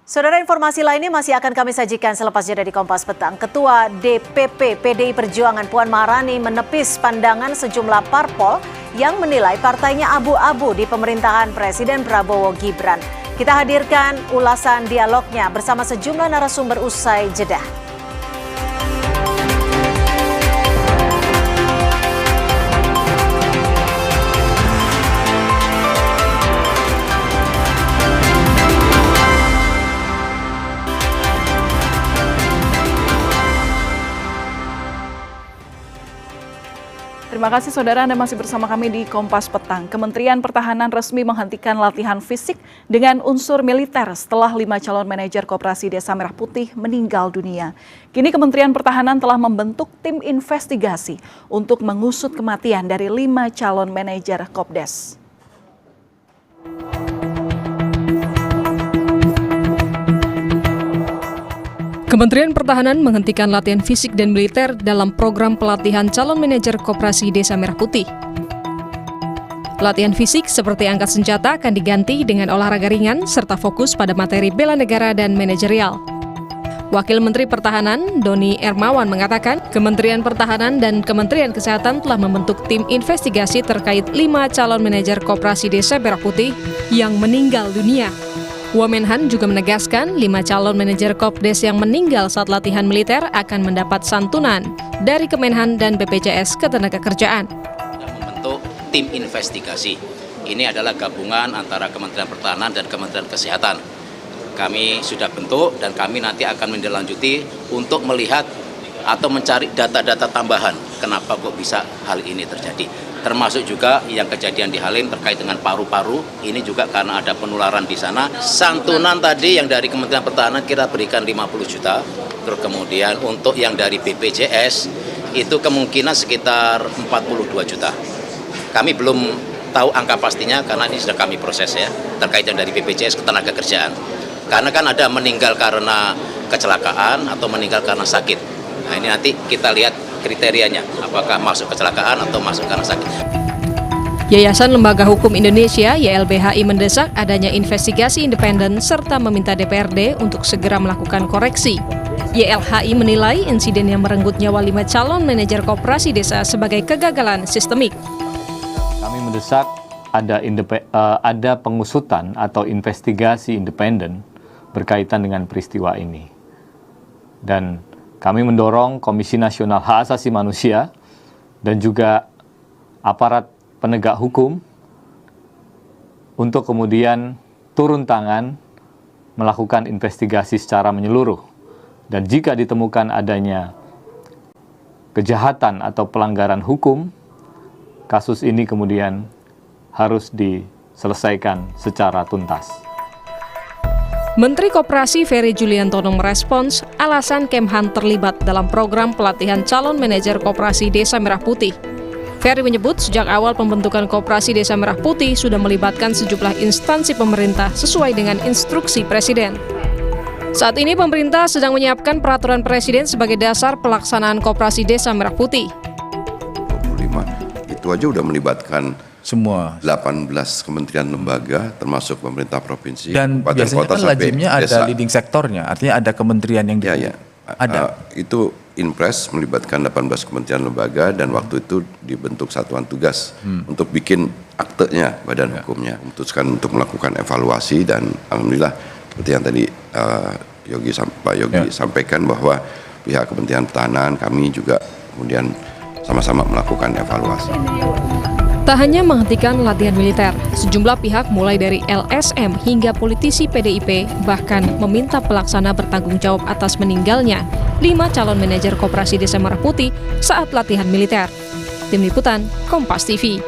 Saudara, informasi lainnya masih akan kami sajikan selepas jeda di Kompas Petang. Ketua DPP PDI Perjuangan Puan Maharani menepis pandangan sejumlah parpol yang menilai partainya abu-abu di pemerintahan Presiden Prabowo Gibran. Kita hadirkan ulasan dialognya bersama sejumlah narasumber usai jeda. Terima kasih saudara, Anda masih bersama kami di Kompas Petang. Kementerian Pertahanan resmi menghentikan latihan fisik dengan unsur militer setelah 5 calon manajer Koperasi Desa Merah Putih meninggal dunia. Kini Kementerian Pertahanan telah membentuk tim investigasi untuk mengusut kematian dari 5 calon manajer Kopdes. Kementerian Pertahanan menghentikan latihan fisik dan militer dalam program pelatihan calon manajer Koperasi Desa Merah Putih. Latihan fisik seperti angkat senjata akan diganti dengan olahraga ringan serta fokus pada materi bela negara dan manajerial. Wakil Menteri Pertahanan, Doni Ermawan mengatakan, Kementerian Pertahanan dan Kementerian Kesehatan telah membentuk tim investigasi terkait 5 calon manajer Koperasi Desa Merah Putih yang meninggal dunia. Wamenhan juga menegaskan 5 calon manajer Kopdes yang meninggal saat latihan militer akan mendapat santunan dari Kemenhan dan BPJS Ketenagakerjaan. Membentuk tim investigasi. Ini adalah gabungan antara Kementerian Pertahanan dan Kementerian Kesehatan. Kami sudah bentuk dan kami nanti akan menindaklanjuti untuk melihat atau mencari data-data tambahan kenapa kok bisa hal ini terjadi. Termasuk juga yang kejadian di Halim terkait dengan paru-paru, ini juga karena ada penularan di sana. Santunan tadi yang dari Kementerian Pertahanan kita berikan 50 juta, terus kemudian untuk yang dari BPJS itu kemungkinan sekitar 42 juta. Kami belum tahu angka pastinya karena ini sudah kami proses ya, terkait yang dari BPJS Ketenagakerjaan. Karena kan ada meninggal karena kecelakaan atau meninggal karena sakit. Nah ini nanti kita lihat kriterianya, apakah masuk kecelakaan atau masuk karena sakit. Yayasan Lembaga Hukum Indonesia YLBHI mendesak adanya investigasi independen serta meminta DPRD untuk segera melakukan koreksi. YLHI menilai insiden yang merenggut nyawa 5 calon manajer koperasi desa sebagai kegagalan sistemik. Kami mendesak ada pengusutan atau investigasi independen berkaitan dengan peristiwa ini. Dan kami mendorong Komisi Nasional Hak Asasi Manusia dan juga aparat penegak hukum untuk kemudian turun tangan melakukan investigasi secara menyeluruh. Dan jika ditemukan adanya kejahatan atau pelanggaran hukum, kasus ini kemudian harus diselesaikan secara tuntas. Menteri Koperasi Ferry Juliantono merespons alasan Kemhan terlibat dalam program pelatihan calon manajer Koperasi Desa Merah Putih. Ferry menyebut sejak awal pembentukan Koperasi Desa Merah Putih sudah melibatkan sejumlah instansi pemerintah sesuai dengan instruksi Presiden. Saat ini pemerintah sedang menyiapkan peraturan Presiden sebagai dasar pelaksanaan Koperasi Desa Merah Putih. 25 itu aja udah melibatkan semua 18 kementerian lembaga termasuk pemerintah provinsi dan biasanya kota kan lazimnya ada leading sektornya, artinya ada kementerian yang ada. Itu Inpres melibatkan 18 kementerian lembaga dan waktu itu dibentuk satuan tugas untuk bikin aktenya badan hukumnya, memutuskan untuk melakukan evaluasi dan alhamdulillah seperti yang tadi Pak Yogi sampaikan bahwa pihak Kementerian Pertahanan kami juga kemudian sama-sama melakukan evaluasi. Tak hanya menghentikan latihan militer, sejumlah pihak mulai dari LSM hingga politisi PDIP bahkan meminta pelaksana bertanggung jawab atas meninggalnya 5 calon manajer Koperasi Desa Merah Putih saat latihan militer. Tim Liputan, Kompas TV.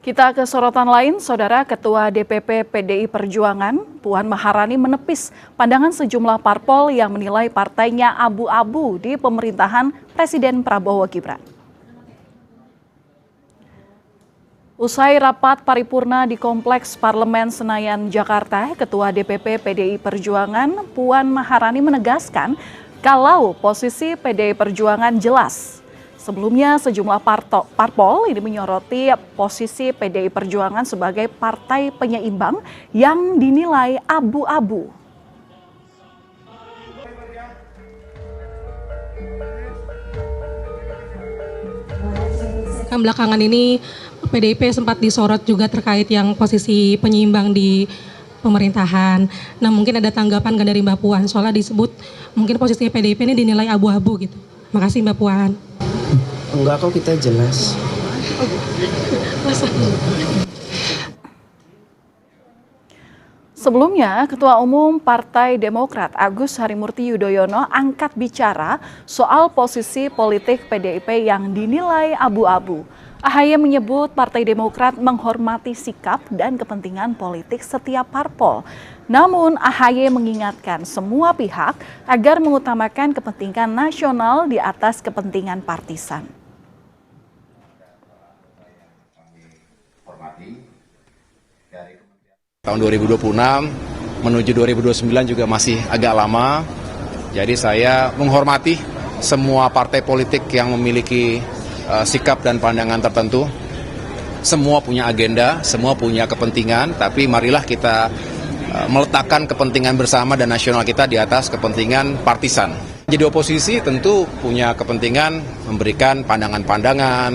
Kita ke sorotan lain, Saudara. Ketua DPP PDI Perjuangan, Puan Maharani menepis pandangan sejumlah parpol yang menilai partainya abu-abu di pemerintahan Presiden Prabowo Gibran. Usai rapat paripurna di Kompleks Parlemen Senayan, Jakarta, Ketua DPP PDI Perjuangan, Puan Maharani menegaskan kalau posisi PDI Perjuangan jelas. Sebelumnya, sejumlah parpol ini menyoroti posisi PDI Perjuangan sebagai partai penyeimbang yang dinilai abu-abu. Belakangan ini PDIP sempat disorot juga terkait yang posisi penyeimbang di pemerintahan. Nah, mungkin ada tanggapan dari Mbak Puan, soalnya disebut mungkin posisi PDIP ini dinilai abu-abu gitu. Makasih Mbak Puan. Enggak kok, kita jelas. Sebelumnya, Ketua Umum Partai Demokrat Agus Harimurti Yudhoyono angkat bicara soal posisi politik PDIP yang dinilai abu-abu. AHY menyebut Partai Demokrat menghormati sikap dan kepentingan politik setiap parpol. Namun AHY mengingatkan semua pihak agar mengutamakan kepentingan nasional di atas kepentingan partisan. Tahun 2026 menuju 2029 juga masih agak lama. Jadi saya menghormati semua partai politik yang memiliki sikap dan pandangan tertentu. Semua punya agenda, semua punya kepentingan, tapi marilah kita meletakkan kepentingan bersama dan nasional kita di atas kepentingan partisan. Jadi oposisi tentu punya kepentingan memberikan pandangan-pandangan,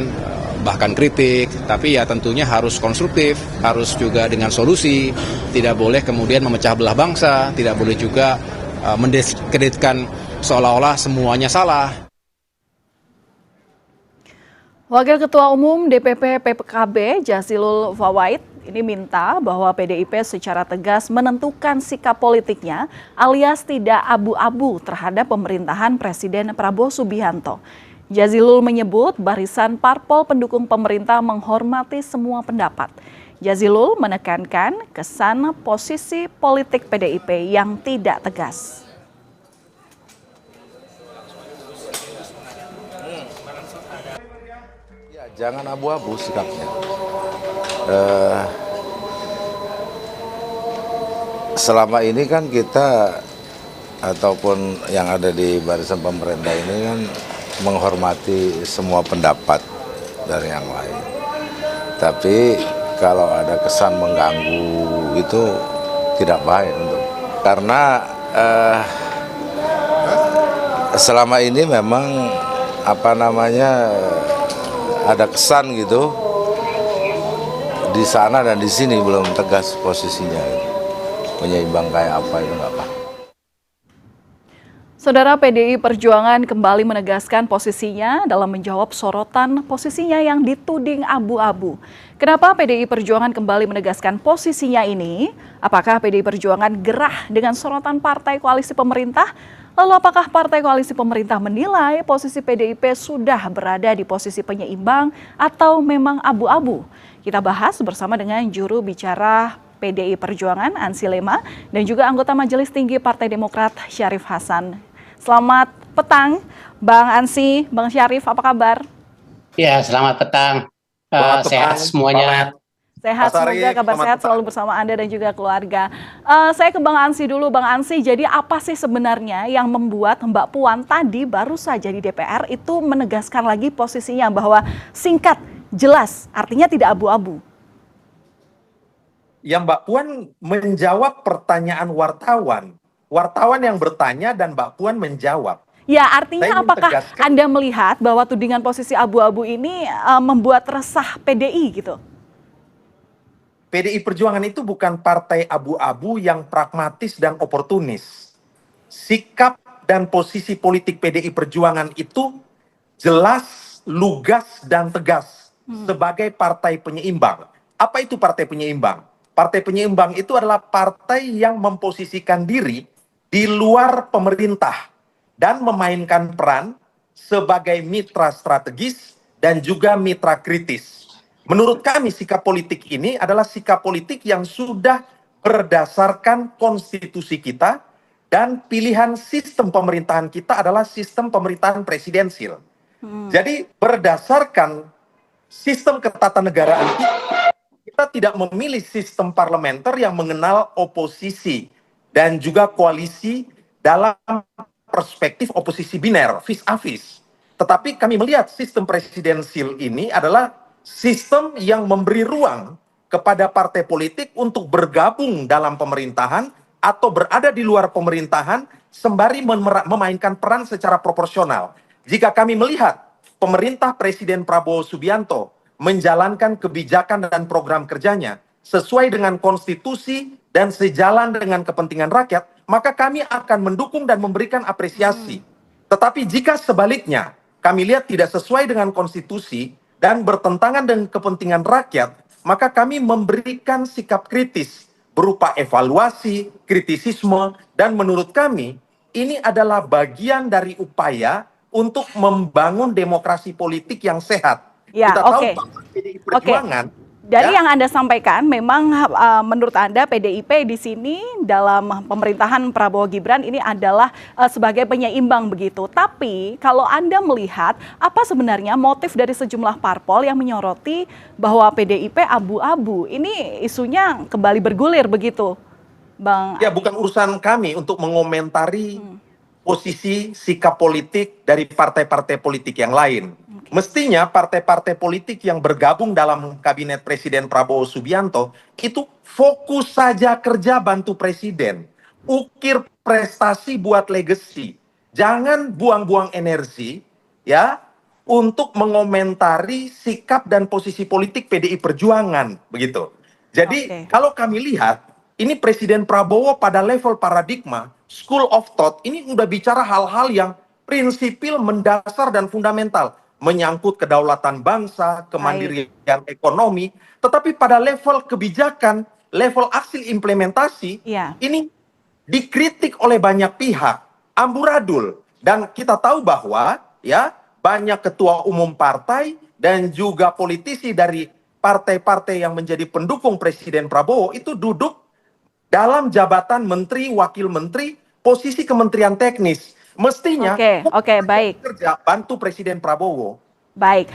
bahkan kritik, tapi ya tentunya harus konstruktif, harus juga dengan solusi, tidak boleh kemudian memecah belah bangsa, tidak boleh juga mendiskreditkan seolah-olah semuanya salah. Wakil Ketua Umum DPP PKB Jazilul Fawait ini minta bahwa PDIP secara tegas menentukan sikap politiknya alias tidak abu-abu terhadap pemerintahan Presiden Prabowo Subianto. Jazilul menyebut barisan parpol pendukung pemerintah menghormati semua pendapat. Jazilul menekankan kesan posisi politik PDIP yang tidak tegas. Ya, jangan abu-abu sikapnya. Selama ini kan kita ataupun yang ada di barisan pemerintah ini kan menghormati semua pendapat dari yang lain. Tapi kalau ada kesan mengganggu itu tidak baik karena selama ini memang ada kesan gitu di sana dan di sini belum tegas posisinya. Penyeimbang kayak apa itu nggak apa. Saudara, PDI Perjuangan kembali menegaskan posisinya dalam menjawab sorotan posisinya yang dituding abu-abu. Kenapa PDI Perjuangan kembali menegaskan posisinya ini? Apakah PDI Perjuangan gerah dengan sorotan partai koalisi pemerintah? Lalu apakah partai koalisi pemerintah menilai posisi PDIP sudah berada di posisi penyeimbang atau memang abu-abu? Kita bahas bersama dengan juru bicara PDI Perjuangan Ansy Lema dan juga anggota Majelis Tinggi Partai Demokrat Syarif Hasan. Selamat petang, Bang Ansy, Bang Syarif, apa kabar? Ya, selamat petang. Sehat semuanya. Sehat, semoga kabar sehat selalu bersama Anda dan juga keluarga. Saya ke Bang Ansy dulu, Bang Ansy. Jadi apa sih sebenarnya yang membuat Mbak Puan tadi baru saja di DPR itu menegaskan lagi posisinya bahwa singkat, jelas, artinya tidak abu-abu? Yang Mbak Puan menjawab pertanyaan wartawan. Wartawan yang bertanya dan Mbak Puan menjawab. Ya, artinya apakah Anda melihat bahwa tudingan posisi abu-abu ini membuat resah PDI gitu? PDI Perjuangan itu bukan partai abu-abu yang pragmatis dan oportunis. Sikap dan posisi politik PDI Perjuangan itu jelas, lugas, dan tegas sebagai partai penyeimbang. Apa itu partai penyeimbang? Partai penyeimbang itu adalah partai yang memposisikan diri di luar pemerintah dan memainkan peran sebagai mitra strategis dan juga mitra kritis. Menurut kami sikap politik ini adalah sikap politik yang sudah berdasarkan konstitusi kita dan pilihan sistem pemerintahan kita adalah sistem pemerintahan presidensil. Jadi berdasarkan sistem ketatanegaraan kita tidak memilih sistem parlementer yang mengenal oposisi dan juga koalisi dalam perspektif oposisi biner, vis a vis. Tetapi kami melihat sistem presidensil ini adalah sistem yang memberi ruang kepada partai politik untuk bergabung dalam pemerintahan atau berada di luar pemerintahan sembari memainkan peran secara proporsional. Jika kami melihat pemerintah Presiden Prabowo Subianto menjalankan kebijakan dan program kerjanya sesuai dengan konstitusi dan sejalan dengan kepentingan rakyat, maka kami akan mendukung dan memberikan apresiasi. Tetapi jika sebaliknya kami lihat tidak sesuai dengan konstitusi dan bertentangan dengan kepentingan rakyat, maka kami memberikan sikap kritis berupa evaluasi, kritisisme, dan menurut kami ini adalah bagian dari upaya untuk membangun demokrasi politik yang sehat. Ya, Kita tahu bahwa PDI Perjuangan Dari yang Anda sampaikan, memang menurut Anda PDIP di sini dalam pemerintahan Prabowo Gibran ini adalah sebagai penyeimbang begitu. Tapi kalau Anda melihat apa sebenarnya motif dari sejumlah parpol yang menyoroti bahwa PDIP abu-abu, ini isunya kembali bergulir begitu, Bang? Ya, bukan urusan kami untuk mengomentari posisi sikap politik dari partai-partai politik yang lain. Mestinya partai-partai politik yang bergabung dalam kabinet Presiden Prabowo Subianto itu fokus saja kerja bantu presiden, ukir prestasi buat legacy. Jangan buang-buang energi ya untuk mengomentari sikap dan posisi politik PDI Perjuangan begitu. Jadi kalau kami lihat ini Presiden Prabowo pada level paradigma, school of thought ini udah bicara hal-hal yang prinsipil, mendasar dan fundamental. Menyangkut kedaulatan bangsa, kemandirian ekonomi, tetapi pada level kebijakan, level hasil implementasi, ini dikritik oleh banyak pihak, amburadul. Dan kita tahu bahwa ya banyak ketua umum partai dan juga politisi dari partai-partai yang menjadi pendukung Presiden Prabowo itu duduk dalam jabatan menteri, wakil menteri, posisi kementerian teknis. Mestinya baik. Kerja bantu Presiden Prabowo. Baik,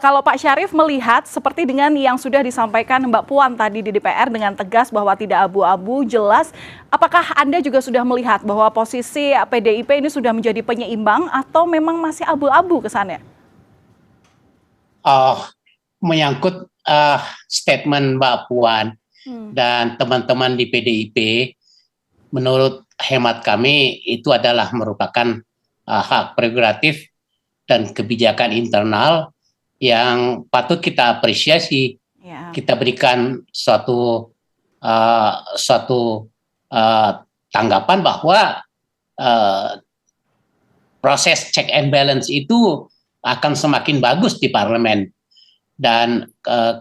kalau Pak Syarif melihat seperti dengan yang sudah disampaikan Mbak Puan tadi di DPR dengan tegas bahwa tidak abu-abu, jelas, apakah Anda juga sudah melihat bahwa posisi PDIP ini sudah menjadi penyeimbang atau memang masih abu-abu kesannya? Menyangkut statement Mbak Puan dan teman-teman di PDIP, menurut hemat kami itu adalah merupakan hak prerogatif dan kebijakan internal yang patut kita apresiasi. Kita berikan suatu tanggapan bahwa proses check and balance itu akan semakin bagus di parlemen. Dan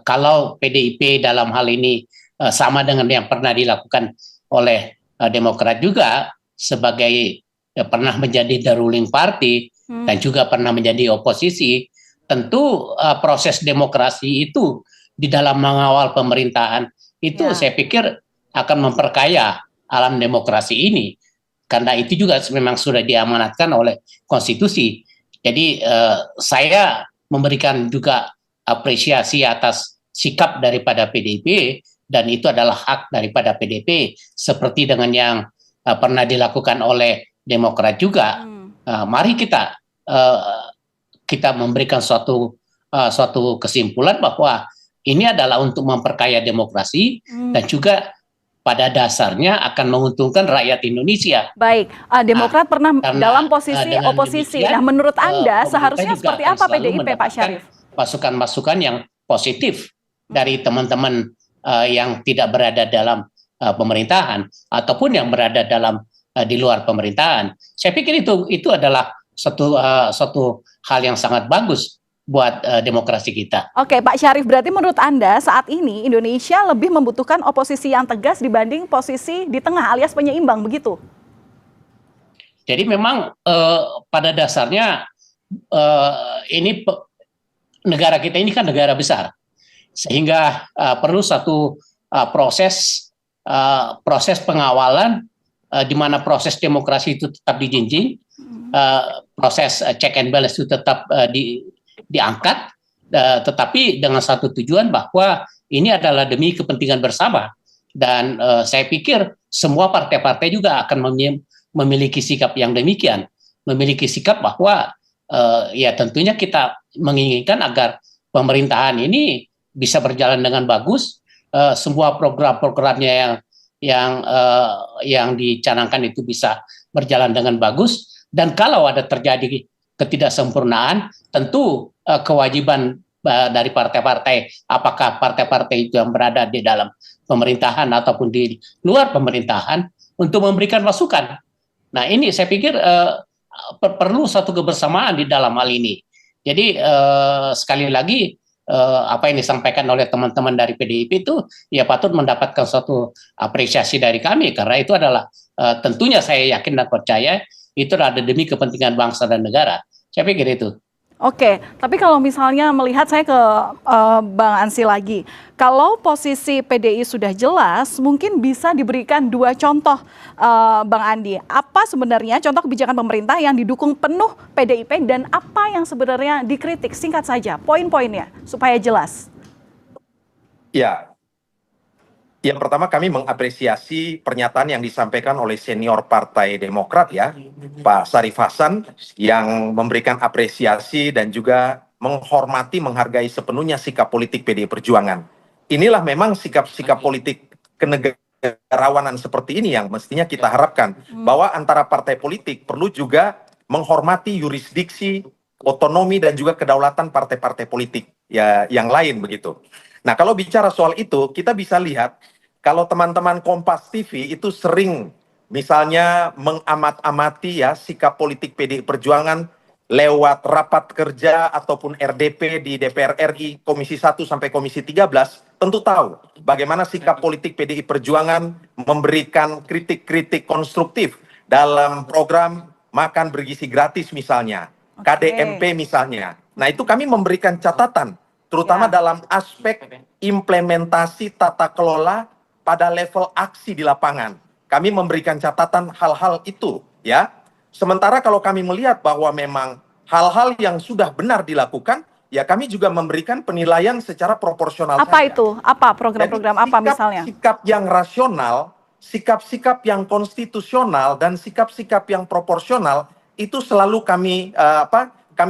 kalau PDIP dalam hal ini sama dengan yang pernah dilakukan oleh Demokrat juga sebagai pernah menjadi the ruling party dan juga pernah menjadi oposisi, tentu proses demokrasi itu di dalam mengawal pemerintahan itu saya pikir akan memperkaya alam demokrasi ini, karena itu juga memang sudah diamanatkan oleh konstitusi. Jadi saya memberikan juga apresiasi atas sikap daripada PDIP, dan itu adalah hak daripada PDIP seperti dengan yang pernah dilakukan oleh Demokrat juga. Mari kita memberikan suatu kesimpulan bahwa ini adalah untuk memperkaya demokrasi dan juga pada dasarnya akan menguntungkan rakyat Indonesia. Baik, Demokrat pernah dalam posisi oposisi. Nah, menurut Anda seharusnya seperti apa PDIP, Pak Syarif? Masukan-masukan yang positif dari teman-teman yang tidak berada dalam pemerintahan ataupun yang berada dalam di luar pemerintahan. Saya pikir itu adalah suatu hal yang sangat bagus buat demokrasi kita. Oke, Pak Syarif, berarti menurut Anda saat ini Indonesia lebih membutuhkan oposisi yang tegas dibanding posisi di tengah alias penyeimbang, begitu? Jadi memang pada dasarnya ini negara kita ini kan negara besar, sehingga perlu satu proses pengawalan di mana proses demokrasi itu tetap dijunjung, proses check and balance itu tetap diangkat, tetapi dengan satu tujuan bahwa ini adalah demi kepentingan bersama. Dan saya pikir semua partai-partai juga akan memiliki sikap yang demikian, memiliki sikap bahwa ya tentunya kita menginginkan agar pemerintahan ini bisa berjalan dengan bagus, semua program-programnya yang dicanangkan itu bisa berjalan dengan bagus, dan kalau ada terjadi ketidaksempurnaan, tentu kewajiban dari partai-partai, apakah partai-partai itu yang berada di dalam pemerintahan ataupun di luar pemerintahan, untuk memberikan masukan. Nah, ini saya pikir perlu satu kebersamaan di dalam hal ini. Jadi sekali lagi apa yang disampaikan oleh teman-teman dari PDIP itu ya patut mendapatkan suatu apresiasi dari kami, karena itu adalah tentunya saya yakin dan percaya itu ada demi kepentingan bangsa dan negara. Saya pikir itu. Oke, tapi kalau misalnya melihat, saya ke Bang Ansy lagi, kalau posisi PDI sudah jelas, mungkin bisa diberikan dua contoh, Bang Andi. Apa sebenarnya contoh kebijakan pemerintah yang didukung penuh PDIP dan apa yang sebenarnya dikritik? Singkat saja, poin-poinnya supaya jelas. Ya, yang pertama kami mengapresiasi pernyataan yang disampaikan oleh senior Partai Demokrat ya, Pak Syarif Hasan, yang memberikan apresiasi dan juga menghormati, menghargai sepenuhnya sikap politik PDI Perjuangan. Inilah memang sikap-sikap politik kenegarawanan seperti ini yang mestinya kita harapkan, bahwa antara partai politik perlu juga menghormati yurisdiksi, otonomi dan juga kedaulatan partai-partai politik ya yang lain begitu. Nah, kalau bicara soal itu, kita bisa lihat kalau teman-teman Kompas TV itu sering misalnya mengamat-amati ya sikap politik PDI Perjuangan lewat rapat kerja ataupun RDP di DPR RI Komisi 1 sampai Komisi 13, tentu tahu bagaimana sikap politik PDI Perjuangan memberikan kritik-kritik konstruktif dalam program makan bergizi gratis misalnya, KDMP misalnya. Nah, itu kami memberikan catatan terutama dalam aspek implementasi tata kelola pada level aksi di lapangan. Kami memberikan catatan hal-hal itu, ya. Sementara kalau kami melihat bahwa memang hal-hal yang sudah benar dilakukan, ya kami juga memberikan penilaian secara proporsional. Apa saja. itu? Apa program-program apa misalnya? Sikap yang rasional, sikap-sikap yang konstitusional, dan sikap-sikap yang proporsional itu selalu kami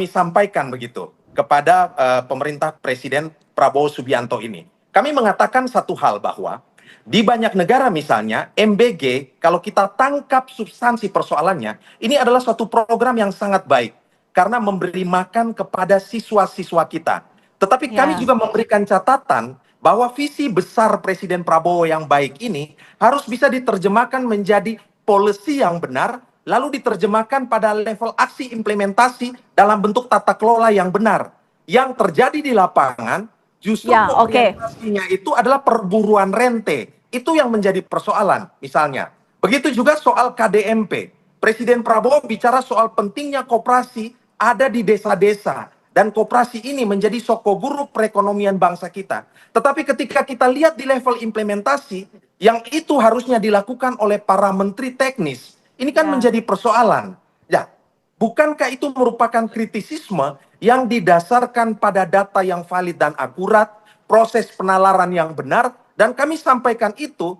sampaikan begitu kepada pemerintah Presiden Prabowo Subianto ini. Kami mengatakan satu hal bahwa di banyak negara misalnya MBG, kalau kita tangkap substansi persoalannya, ini adalah suatu program yang sangat baik karena memberi makan kepada siswa-siswa kita. Tetapi kami juga memberikan catatan bahwa visi besar Presiden Prabowo yang baik ini harus bisa diterjemahkan menjadi policy yang benar, lalu diterjemahkan pada level aksi implementasi dalam bentuk tata kelola yang benar. Yang terjadi di lapangan justru implementasinya itu adalah perburuan rente. Itu yang menjadi persoalan misalnya. Begitu juga soal KDMP. Presiden Prabowo bicara soal pentingnya koperasi ada di desa-desa. Dan koperasi ini menjadi sokoguru perekonomian bangsa kita. Tetapi ketika kita lihat di level implementasi, yang itu harusnya dilakukan oleh para menteri teknis, ini kan menjadi persoalan. Ya, bukankah itu merupakan kritisisme yang didasarkan pada data yang valid dan akurat, proses penalaran yang benar, dan kami sampaikan itu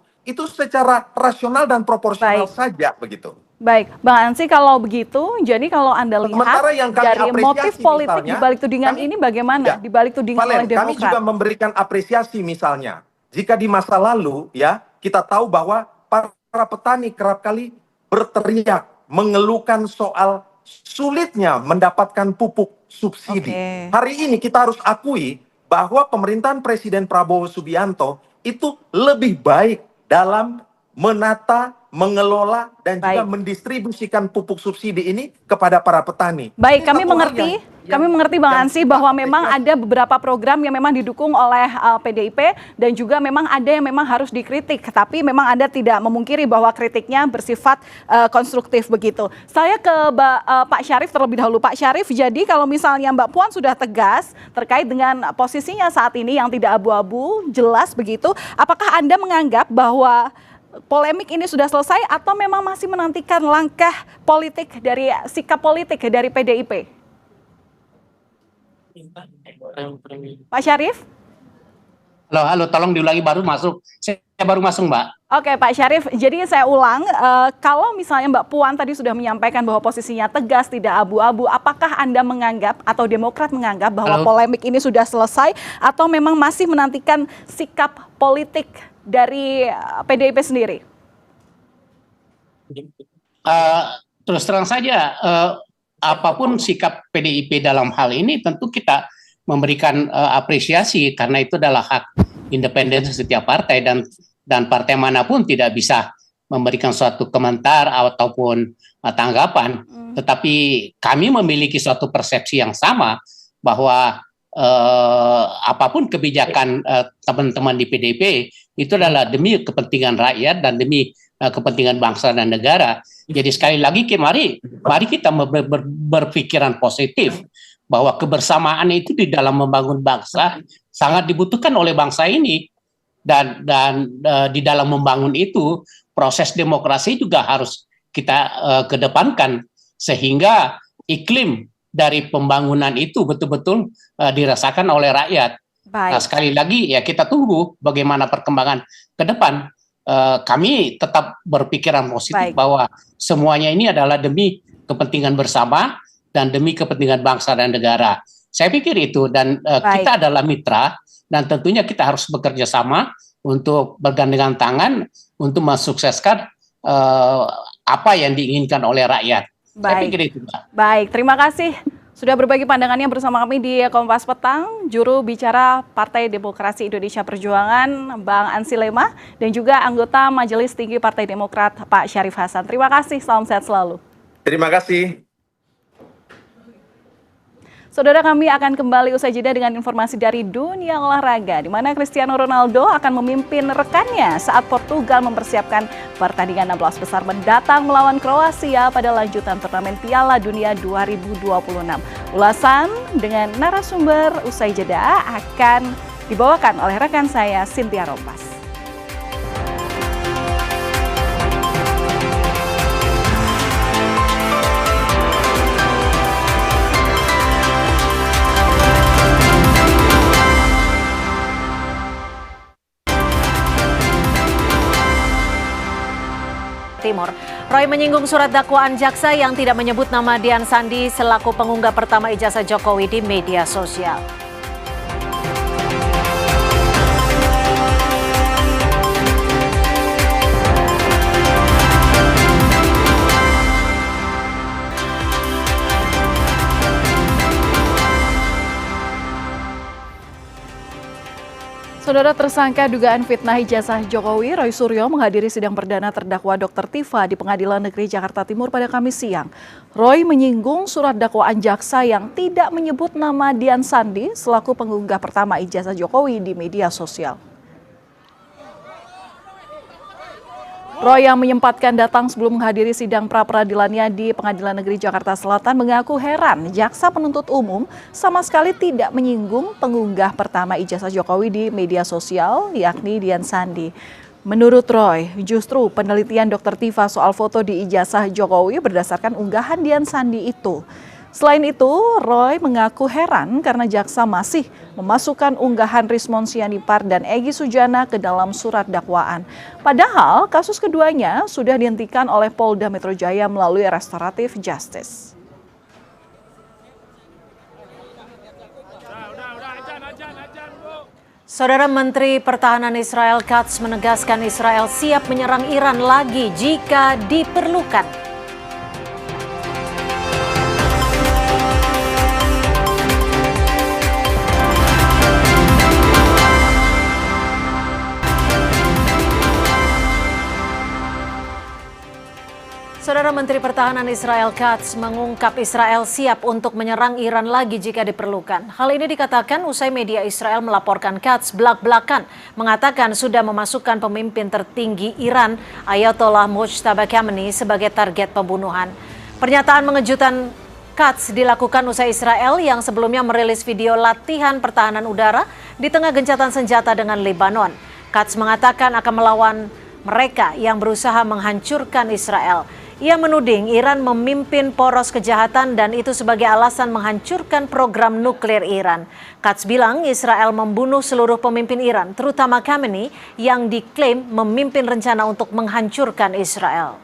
secara rasional dan proporsional saja begitu. Baik, Bang Ansy, kalau begitu, jadi kalau Anda lihat dari motif politik di balik tudingan ini bagaimana? Di balik tudingan oleh Demokrat. Kami juga memberikan apresiasi misalnya, jika di masa lalu ya kita tahu bahwa para petani kerap kali berteriak, mengeluhkan soal sulitnya mendapatkan pupuk subsidi. Hari ini kita harus akui bahwa pemerintahan Presiden Prabowo Subianto itu lebih baik dalam menata, mengelola, dan juga mendistribusikan pupuk subsidi ini kepada para petani. Baik, Ini kami satu hal mengerti. yang Kami mengerti Bang Ansy bahwa memang ada beberapa program yang memang didukung oleh PDIP dan juga memang ada yang memang harus dikritik. Tapi memang Anda tidak memungkiri bahwa kritiknya bersifat konstruktif begitu. Saya ke Pak Syarif terlebih dahulu. Pak Syarif, jadi kalau misalnya Mbak Puan sudah tegas terkait dengan posisinya saat ini yang tidak abu-abu, jelas begitu, apakah Anda menganggap bahwa polemik ini sudah selesai atau memang masih menantikan langkah politik dari sikap politik dari PDIP? Pak Syarif? Halo, tolong diulangi, baru masuk. Saya baru masuk, Mbak. Oke, Pak Syarif, jadi saya ulang, kalau misalnya Mbak Puan tadi sudah menyampaikan bahwa posisinya tegas, tidak abu-abu, apakah Anda menganggap atau Demokrat menganggap bahwa polemik ini sudah selesai atau memang masih menantikan sikap politik dari PDIP sendiri? Terus terang saja, apapun sikap PDIP dalam hal ini tentu kita memberikan apresiasi karena itu adalah hak independen setiap partai dan partai manapun tidak bisa memberikan suatu komentar ataupun tanggapan. Tetapi kami memiliki suatu persepsi yang sama bahwa apapun kebijakan teman-teman di PDIP itu adalah demi kepentingan rakyat dan demi kepentingan bangsa dan negara. Jadi sekali lagi mari kita berpikiran positif bahwa kebersamaan itu di dalam membangun bangsa sangat dibutuhkan oleh bangsa ini dan di dalam membangun itu proses demokrasi juga harus kita kedepankan sehingga iklim dari pembangunan itu betul-betul dirasakan oleh rakyat. Nah, sekali lagi ya kita tunggu bagaimana perkembangan ke depan. Kami tetap berpikiran positif bahwa semuanya ini adalah demi kepentingan bersama dan demi kepentingan bangsa dan negara. Saya pikir itu dan kita adalah mitra dan tentunya kita harus bekerja sama untuk bergandengan tangan untuk mensukseskan apa yang diinginkan oleh rakyat. Saya pikir itu, Mbak. Baik, terima kasih sudah berbagi pandangannya bersama kami di Kompas Petang, juru bicara Partai Demokrasi Indonesia Perjuangan, Bang Ansy Lema, dan juga anggota Majelis Tinggi Partai Demokrat, Pak Syarif Hasan. Terima kasih, salam sehat selalu. Terima kasih. Saudara, kami akan kembali usai jeda dengan informasi dari dunia olahraga, di mana Cristiano Ronaldo akan memimpin rekannya saat Portugal mempersiapkan pertandingan 16 besar mendatang melawan Kroasia pada lanjutan turnamen Piala Dunia 2026. Ulasan dengan narasumber usai jeda akan dibawakan oleh rekan saya, Cynthia Rompas. Timur. Roy menyinggung surat dakwaan jaksa yang tidak menyebut nama Dian Sandi selaku pengunggah pertama ijazah Jokowi di media sosial. Saudara, tersangka dugaan fitnah ijazah Jokowi, Roy Suryo, menghadiri sidang perdana terdakwa Dr. Tifa di Pengadilan Negeri Jakarta Timur pada Kamis siang. Roy menyinggung surat dakwaan jaksa yang tidak menyebut nama Dian Sandi selaku pengunggah pertama ijazah Jokowi di media sosial. Roy yang menyempatkan datang sebelum menghadiri sidang pra-peradilannya di Pengadilan Negeri Jakarta Selatan mengaku heran jaksa penuntut umum sama sekali tidak menyinggung pengunggah pertama ijazah Jokowi di media sosial, yakni Dian Sandi. Menurut Roy, justru penelitian Dr. Tifa soal foto di ijazah Jokowi berdasarkan unggahan Dian Sandi itu. Selain itu, Roy mengaku heran karena jaksa masih memasukkan unggahan Rismon Sianipar dan Egy Sujana ke dalam surat dakwaan. Padahal kasus keduanya sudah dihentikan oleh Polda Metro Jaya melalui restoratif justice. Saudara Menteri Pertahanan Israel Katz menegaskan Israel siap menyerang Iran lagi jika diperlukan. Saudara Menteri Pertahanan Israel Katz mengungkap Israel siap untuk menyerang Iran lagi jika diperlukan. Hal ini dikatakan usai media Israel melaporkan Katz belak-belakan mengatakan sudah memasukkan pemimpin tertinggi Iran Ayatollah Mojtaba Khamenei sebagai target pembunuhan. Pernyataan mengejutkan Katz dilakukan usai Israel yang sebelumnya merilis video latihan pertahanan udara di tengah gencatan senjata dengan Lebanon. Katz mengatakan akan melawan mereka yang berusaha menghancurkan Israel. Ia menuding Iran memimpin poros kejahatan dan itu sebagai alasan menghancurkan program nuklir Iran. Katz bilang Israel membunuh seluruh pemimpin Iran, terutama Khamenei yang diklaim memimpin rencana untuk menghancurkan Israel.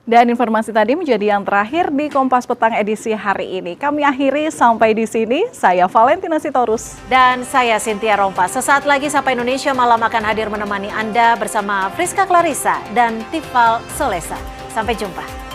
Dan informasi tadi menjadi yang terakhir di Kompas Petang edisi hari ini. Kami akhiri sampai di sini. Saya Valentina Sitorus. Dan saya Cynthia Rompas. Sesaat lagi Sapa Indonesia Malam akan hadir menemani Anda bersama Friska Clarissa dan Tifal Solesa. Sampai jumpa.